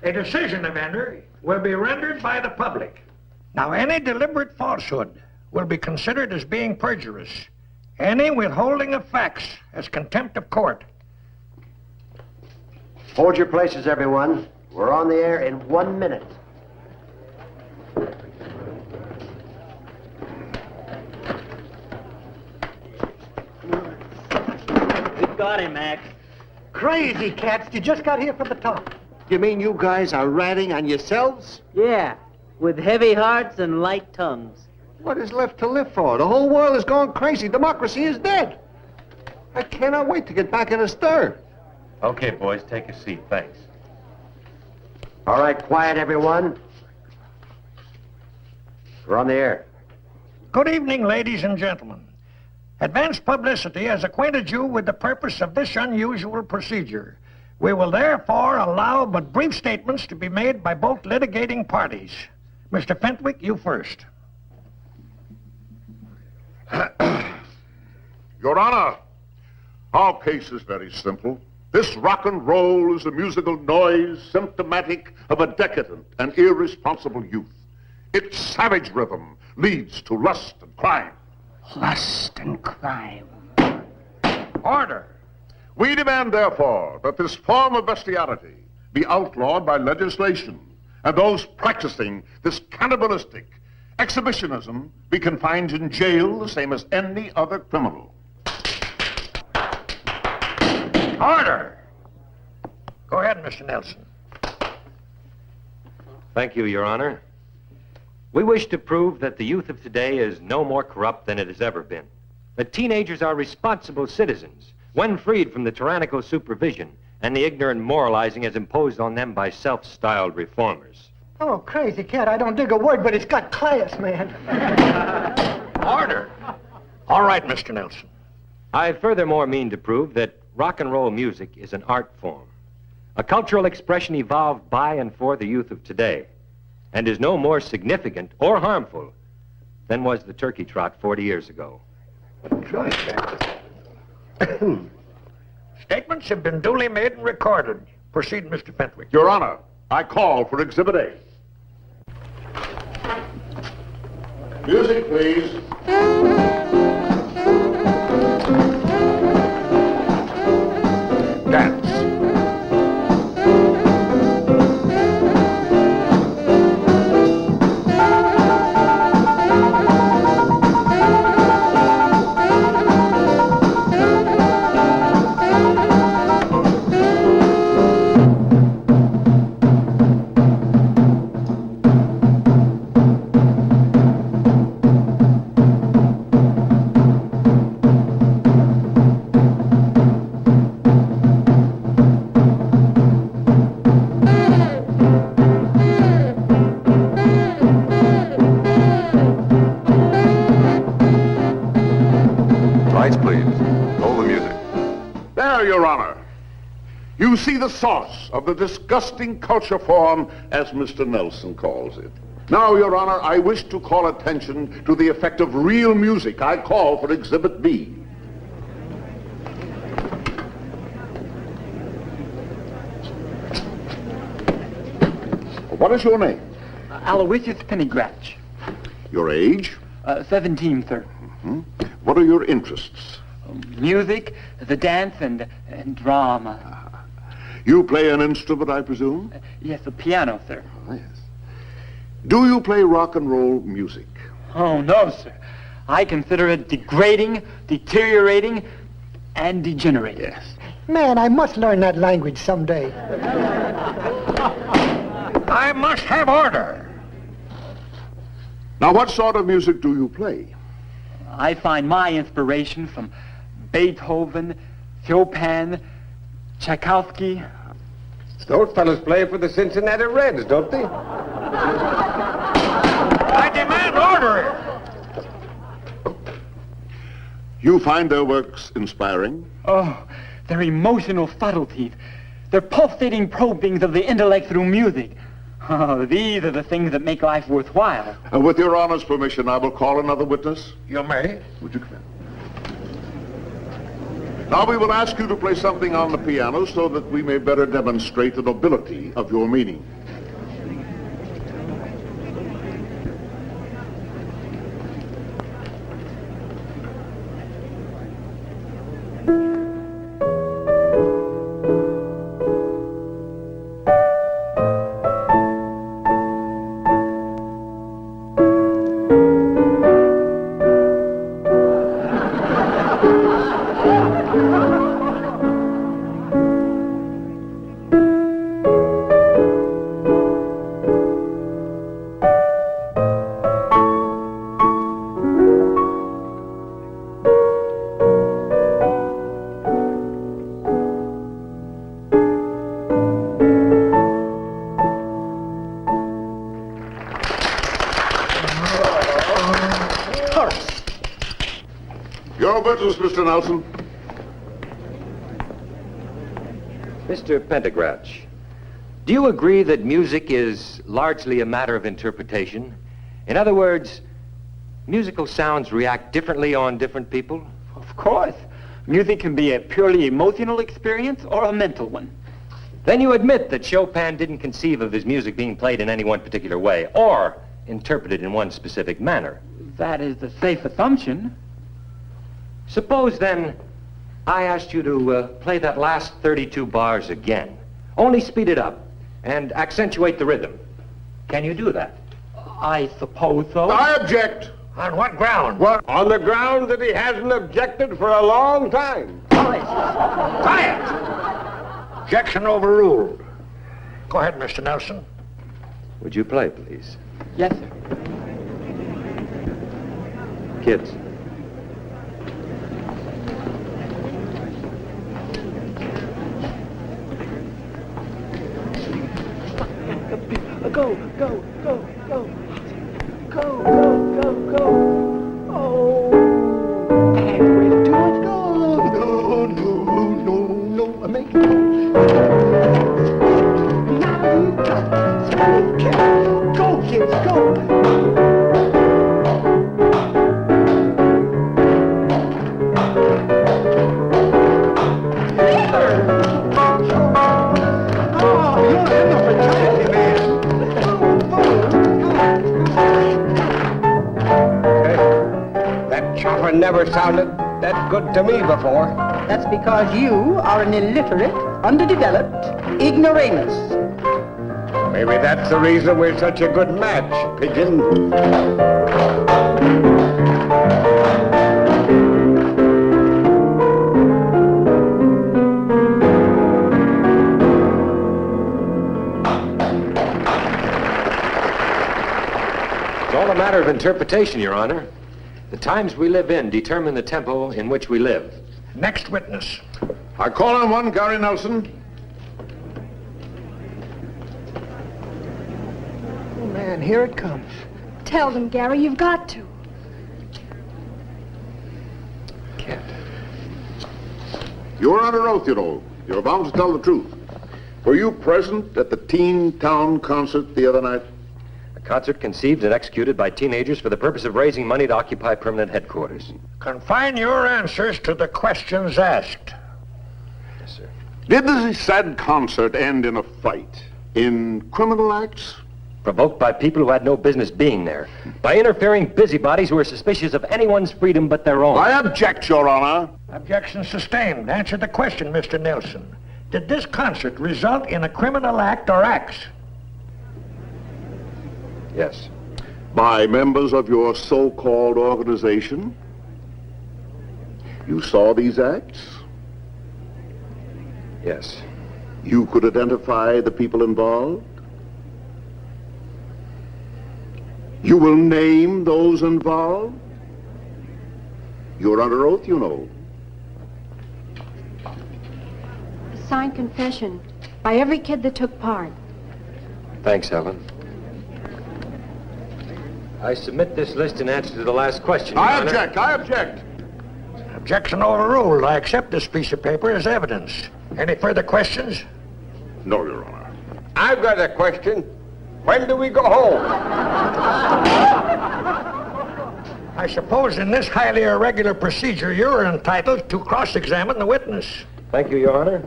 A decision of any will be rendered by the public. Now, any deliberate falsehood will be considered as being perjurious. Any withholding of facts as contempt of court. Hold your places, everyone. We're on the air in 1 minute. We've got him, Mac. Crazy cats. You just got here from the top. You mean you guys are ratting on yourselves? Yeah, with heavy hearts and light tongues. What is left to live for? The whole world is going crazy. Democracy is dead. I cannot wait to get back in a stir. Okay, boys, take a seat. Thanks. All right, quiet, everyone. We're on the air. Good evening, ladies and gentlemen. Advance publicity has acquainted you with the purpose of this unusual procedure. We will therefore allow but brief statements to be made by both litigating parties. Mr. Fentwick, you first. Your Honor, our case is very simple. This rock and roll is a musical noise symptomatic of a decadent and irresponsible youth. Its savage rhythm leads to lust and crime. Lust and crime. Order. We demand, therefore, that this form of bestiality be outlawed by legislation, and those practicing this cannibalistic exhibitionism be confined in jail the same as any other criminal. Order! Go ahead, Mr. Nelson. Thank you, Your Honor. We wish to prove that the youth of today is no more corrupt than it has ever been. That teenagers are responsible citizens when freed from the tyrannical supervision and the ignorant moralizing as imposed on them by self-styled reformers. Oh, crazy cat. I don't dig a word, but it's got class, man. Order! All right, Mr. Nelson. I furthermore mean to prove that rock and roll music is an art form, a cultural expression evolved by and for the youth of today, and is no more significant or harmful than was the turkey trot 40 years ago. Statements have been duly made and recorded. Proceed, Mr. Fentwick. Your Honor, I call for Exhibit A. Music, please. Dance. Your Honor, you see the source of the disgusting culture form, as Mr. Nelson calls it. Now, Your Honor, I wish to call attention to the effect of real music. I call for Exhibit B. What is your name? Aloysius Pennycratch. Your age? 17, sir. What are your interests? Music, the dance, and drama. You play an instrument, I presume? Yes, the piano, sir. Oh, yes. Do you play rock and roll music? Oh, no, sir. I consider it degrading, deteriorating, and degenerating. Yes. Man, I must learn that language someday. I must have order. Now, what sort of music do you play? I find my inspiration from Beethoven, Chopin, Tchaikovsky. Those fellas play for the Cincinnati Reds, don't they? I demand order. You find their works inspiring? Oh, their emotional subtleties, their pulsating probings of the intellect through music. Oh, these are the things that make life worthwhile. With Your Honor's permission, I will call another witness. You may. Would you come in? Now we will ask you to play something on the piano so that we may better demonstrate the nobility of your meaning. Your business, Mr. Nelson. Mr. Pendergratch, do you agree that music is largely a matter of interpretation? In other words, musical sounds react differently on different people? Of course. Music can be a purely emotional experience or a mental one. Then you admit that Chopin didn't conceive of his music being played in any one particular way or interpreted in one specific manner. That is the safe assumption. Suppose, then, I asked you to play that last 32 bars again. Only speed it up and accentuate the rhythm. Can you do that? I suppose so. I object. On what ground? What? On the ground that he hasn't objected for a long time. Quiet! Objection overruled. Go ahead, Mr. Nelson. Would you play, please? Yes, sir. Kids. Go, go, go, go. Go, go, go, go. Oh. Halfway to it. Go. No, no, no, no. Make it go. Now you got it. Go, kids, go. Never sounded that good to me before. That's because you are an illiterate, underdeveloped ignoramus. Maybe that's the reason we're such a good match, Pigeon. It's all a matter of interpretation, Your Honor. The times we live in determine the tempo in which we live. Next witness. I call on one, Gary Nelson. Oh, man, here it comes. Tell them, Gary, you've got to. Can't. You're under oath, you know. You're bound to tell the truth. Were you present at the Teen Town concert the other night? A concert conceived and executed by teenagers for the purpose of raising money to occupy permanent headquarters. Confine your answers to the questions asked. Yes, sir. Did the said concert end in a fight? In criminal acts? Provoked by people who had no business being there. By interfering busybodies who were suspicious of anyone's freedom but their own. I object, Your Honor. Objection sustained. Answer the question, Mr. Nelson. Did this concert result in a criminal act or acts? Yes. By members of your so-called organization? You saw these acts? Yes. You could identify the people involved? You will name those involved? You're under oath, you know. A signed confession by every kid that took part. Thanks, Helen. I submit this list in answer to the last question, Your Honor. I object. Objection overruled. I accept this piece of paper as evidence. Any further questions? No, Your Honor. I've got a question. When do we go home? I suppose in this highly irregular procedure, you're entitled to cross-examine the witness. Thank you, Your Honor.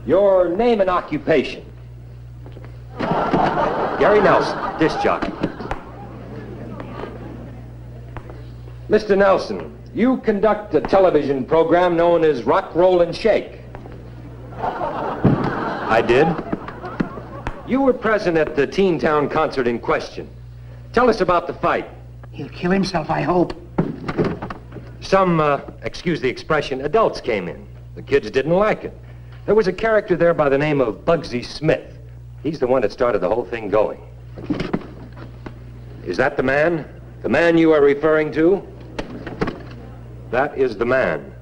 Your name and occupation. Gary Nelson, disc jockey. Mr. Nelson, you conduct a television program known as Rock, Roll, and Shake. I did. You were present at the Teen Town concert in question. Tell us about the fight. He'll kill himself, I hope. Some, excuse the expression, adults came in. The kids didn't like it. There was a character there by the name of Bugsy Smith. He's the one that started the whole thing going. Is that the man? The man you are referring to? That is the man.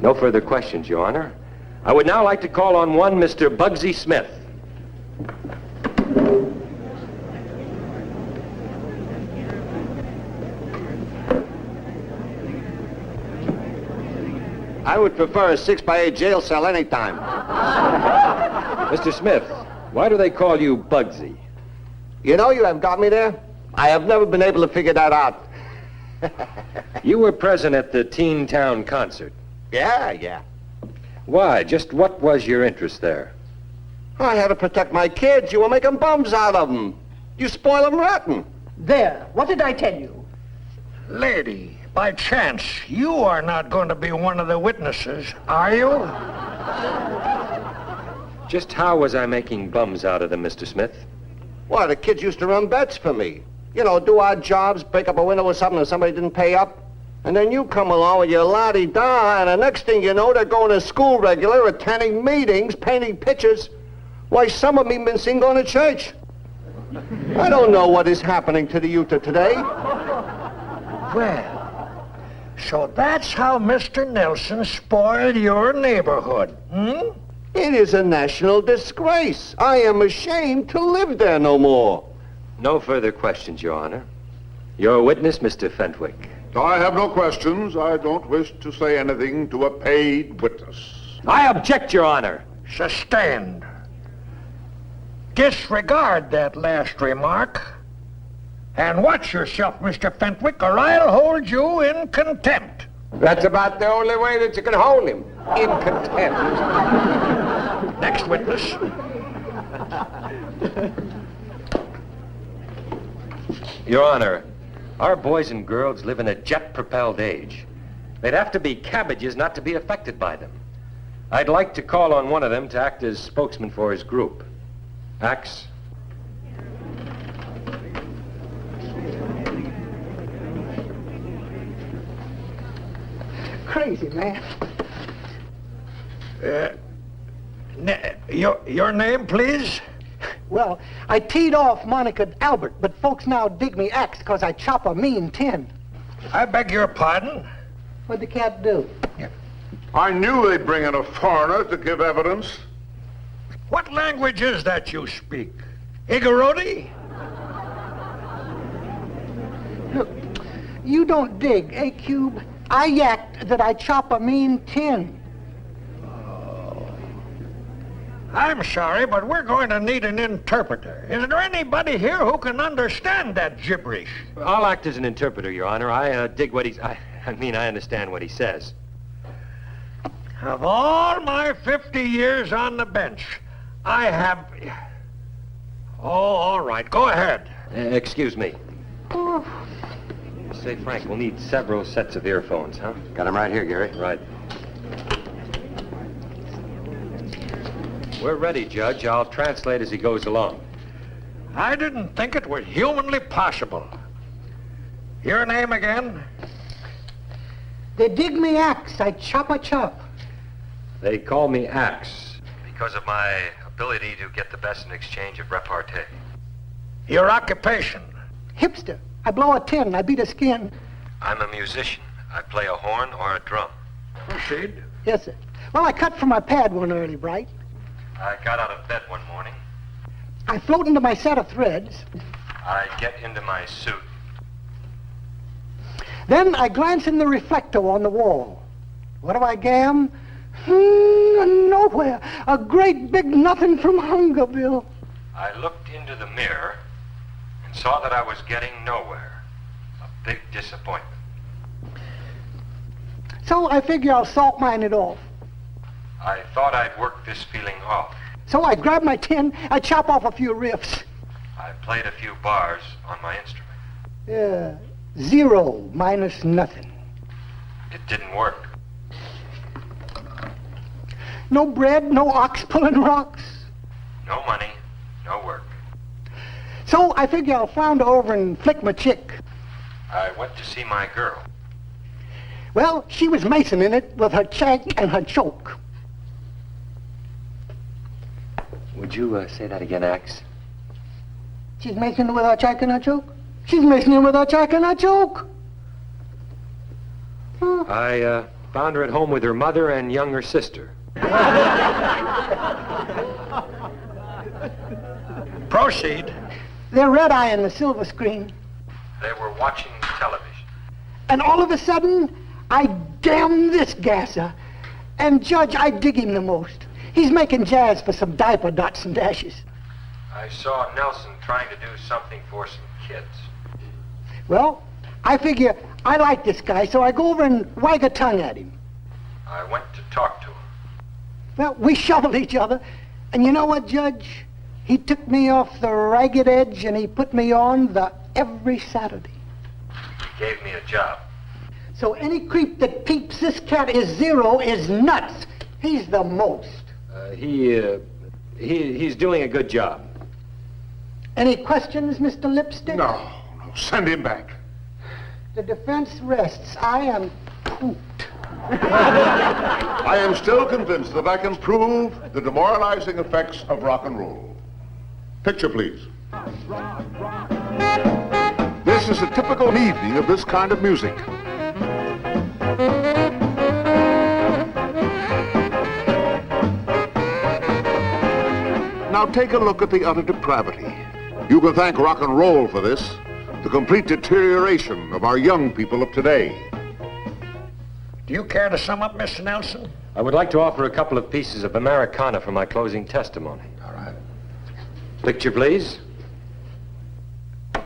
No further questions, Your Honor. I would now like to call on one Mr. Bugsy Smith. I would prefer a 6x8 jail cell any time. Mr. Smith, why do they call you Bugsy? You know, you have got me there. I have never been able to figure that out. You were present at the Teen Town concert. Yeah. Why? Just what was your interest there? I had to protect my kids. You were making bums out of them. You spoil them rotten. There, what did I tell you? Lady, by chance, you are not going to be one of the witnesses, are you? Just how was I making bums out of them, Mr. Smith? Why, the kids used to run bets for me. You know, do odd jobs, break up a window or something, and somebody didn't pay up. And then you come along with your la-di-da, and the next thing you know, they're going to school regular, attending meetings, painting pictures. Why, some of them even been seen going to church. I don't know what is happening to the youth of today. Well, so that's how Mr. Nelson spoiled your neighborhood, hmm? It is a national disgrace. I am ashamed to live there no more. No further questions, Your Honor. Your witness, Mr. Fentwick. I have no questions. I don't wish to say anything to a paid witness. I object, Your Honor. Sustained. Disregard that last remark. And watch yourself, Mr. Fentwick, or I'll hold you in contempt. That's about the only way that you can hold him. In contempt. Next witness. Your Honor, our boys and girls live in a jet-propelled age. They'd have to be cabbages not to be affected by them. I'd like to call on one of them to act as spokesman for his group. Axe. Crazy, man. Your name, please? Well, I teed off Monica Albert, but folks now dig me Axe because I chop a mean tin. I beg your pardon? What'd the cat do? I knew they'd bring in a foreigner to give evidence. What language is that you speak? Igoroti? Look, You don't dig, eh, Cube? I yacked that I chop a mean tin. I'm sorry, but we're going to need an interpreter. Is there anybody here who can understand that gibberish? I'll act as an interpreter, Your Honor. I dig what he's... I understand what he says. Of all my 50 years on the bench, I have... Oh, all right. Go ahead. Excuse me. Say, Frank, we'll need several sets of earphones, huh? Got 'em right here, Gary. Right. We're ready, Judge. I'll translate as he goes along. I didn't think it was humanly possible. Your name again? They dig me axe, I chop a chop. They call me Axe because of my ability to get the best in exchange of repartee. Your occupation? Hipster. I blow a tin, I beat a skin. I'm a musician. I play a horn or a drum. Proceed. Yes, sir. Well, I cut from my pad one early, bright. I got out of bed one morning. I float into my set of threads. I get into my suit. Then I glance in the reflector on the wall. What do I gam? Nowhere. A great big nothing from Hungerville. I looked into the mirror and saw that I was getting nowhere. A big disappointment. So I figure I'll salt mine it off. I thought I'd work this feeling off. So I grab my tin, I chop off a few riffs. I played a few bars on my instrument. Yeah, 0 minus nothing. It didn't work. No bread, no ox pulling rocks. No money, no work. So I figure I'll flounder over and flick my chick. I went to see my girl. Well, she was macing in it with her chank and her choke. Would you say that again, Axe? She's macing it with her chank and her choke? She's macing it with her chank and her choke. I found her at home with her mother and younger sister. Proceed. They're red-eyeing the silver screen. They were watching television. And all of a sudden, I damn this gasser. And Judge, I dig him the most. He's making jazz for some diaper dots and dashes. I saw Nelson trying to do something for some kids. Well, I figure I like this guy, so I go over and wag a tongue at him. I went to talk to him. Well, we shoveled each other. And you know what, Judge? He took me off the ragged edge and he put me on the every Saturday. He gave me a job. So any creep that peeps this cat is 0 is nuts. He's the most. He's doing a good job. Any questions, Mr. Lipstick? No. Send him back. The defense rests. I am pooped. I am still convinced that I can prove the demoralizing effects of rock and roll. Picture, please. This is a typical evening of this kind of music. Now take a look at the utter depravity. You can thank rock and roll for this, the complete deterioration of our young people of today. Do you care to sum up, Mr. Nelson? I would like to offer a couple of pieces of Americana for my closing testimony. All right. Picture, please.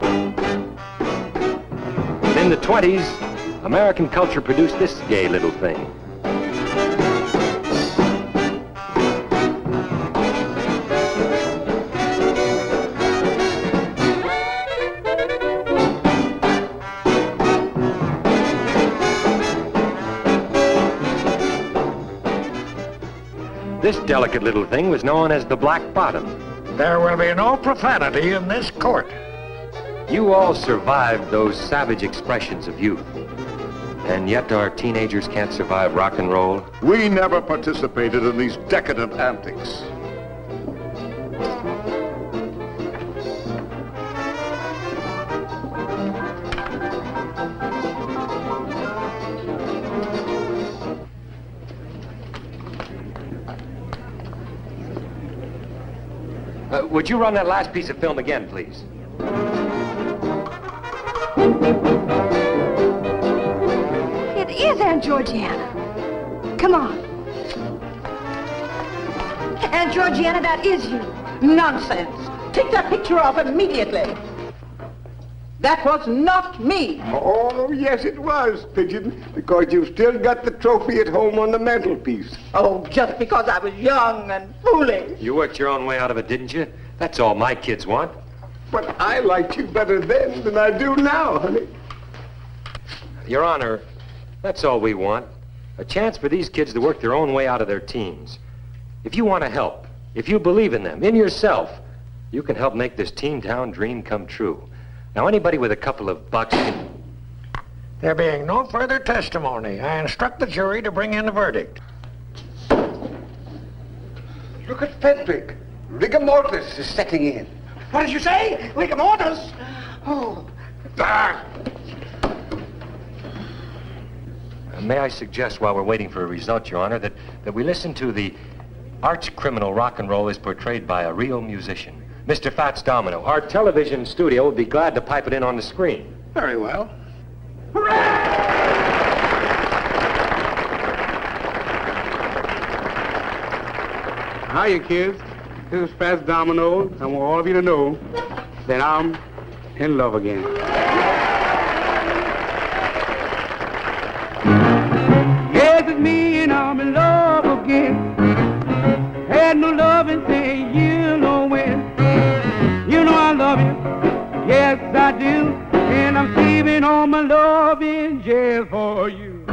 In the 20s, American culture produced this gay little thing. This delicate little thing was known as the Black Bottom. There will be no profanity in this court. You all survived those savage expressions of youth. And yet our teenagers can't survive rock and roll. We never participated in these decadent antics. Would you run that last piece of film again, please? Where's Aunt Georgiana? Come on. Aunt Georgiana, that is you. Nonsense. Take that picture off immediately. That was not me. Oh, yes, it was, Pigeon, because you've still got the trophy at home on the mantelpiece. Oh, just because I was young and foolish. You worked your own way out of it, didn't you? That's all my kids want. But I liked you better then than I do now, honey. Your Honor, that's all we want. A chance for these kids to work their own way out of their teens. If you want to help, if you believe in them, in yourself, you can help make this teen town dream come true. Now, anybody with a couple of bucks can... There being no further testimony, I instruct the jury to bring in a verdict. Look at Fenwick. Rigor mortis is setting in. What did you say? Rigor mortis? Oh. Ah! May I suggest, while we're waiting for a result, Your Honor, that we listen to the arch criminal rock and roll as portrayed by a real musician. Mr. Fats Domino, our television studio would be glad to pipe it in on the screen. Very well. Hiya, kids. This is Fats Domino. I want all of you to know that I'm in love again. Yes, it's me and I'm in love again. Had no loving since you know when. You know I love you, yes I do. And I'm saving all my love in jail for you.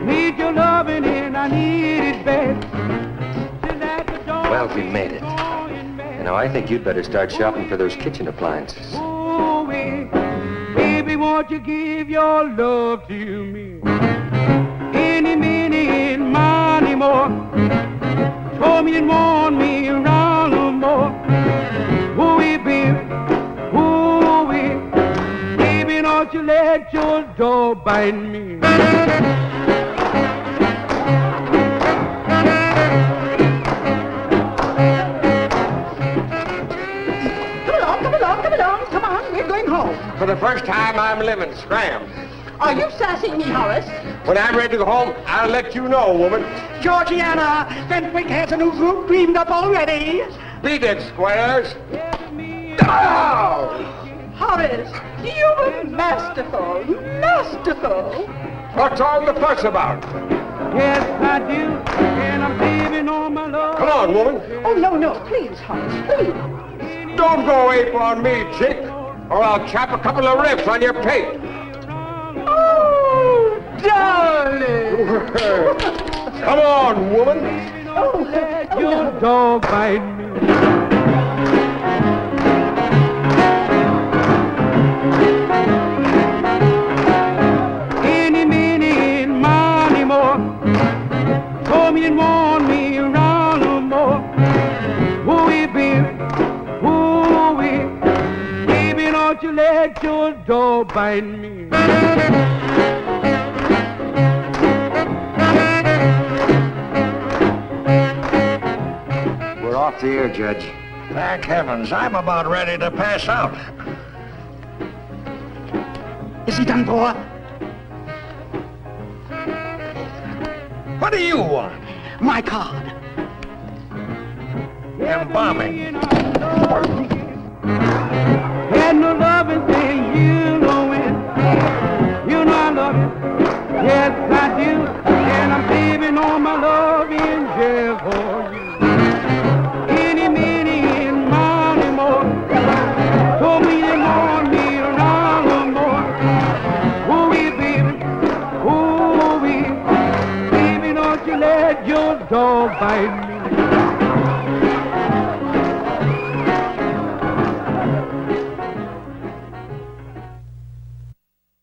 Need your loving and I need it bad. Well, we made it. You know, I think you'd better start shopping for those kitchen appliances. Oh, baby, won't you give your love to me? Any minute, money more. Told me and warned me around no more. Ooh-wee, baby, ooh-wee. Baby, don't you let your dog bite me. Come on, we're going home. For the first time, I'm lemon scram. Are you sassing me, Horace? When I'm ready to go home, I'll let you know, woman. Georgiana, Fenwick has a new group dreamed up already. Beat it, squares. Oh! Horace, you were masterful, masterful. What's all the fuss about? Yes, I do, and I'm saving all my love. Come on, woman. Oh, no, please, Horace, please. Don't go ape on me, chick, or I'll chop a couple of ribs on your pate. Oh, darling. Come on, woman. Oh, let your dog bite me. Any minute, money more. Told me and warned me around no more. Ooh-wee, baby. Ooh-wee. Baby, don't you let your dog bite me. We're off the air, Judge. Thank heavens, I'm about ready to pass out. Is he done for? What do you want? My card. Embalming. Had no loving thing, you know it. You know I love you. Yes, I do. And I'm saving all my love in jail for you. Any minute, money more. Told me they want me around no more. Ooh-wee, baby. Ooh-wee. Baby, don't you let your dog bite me.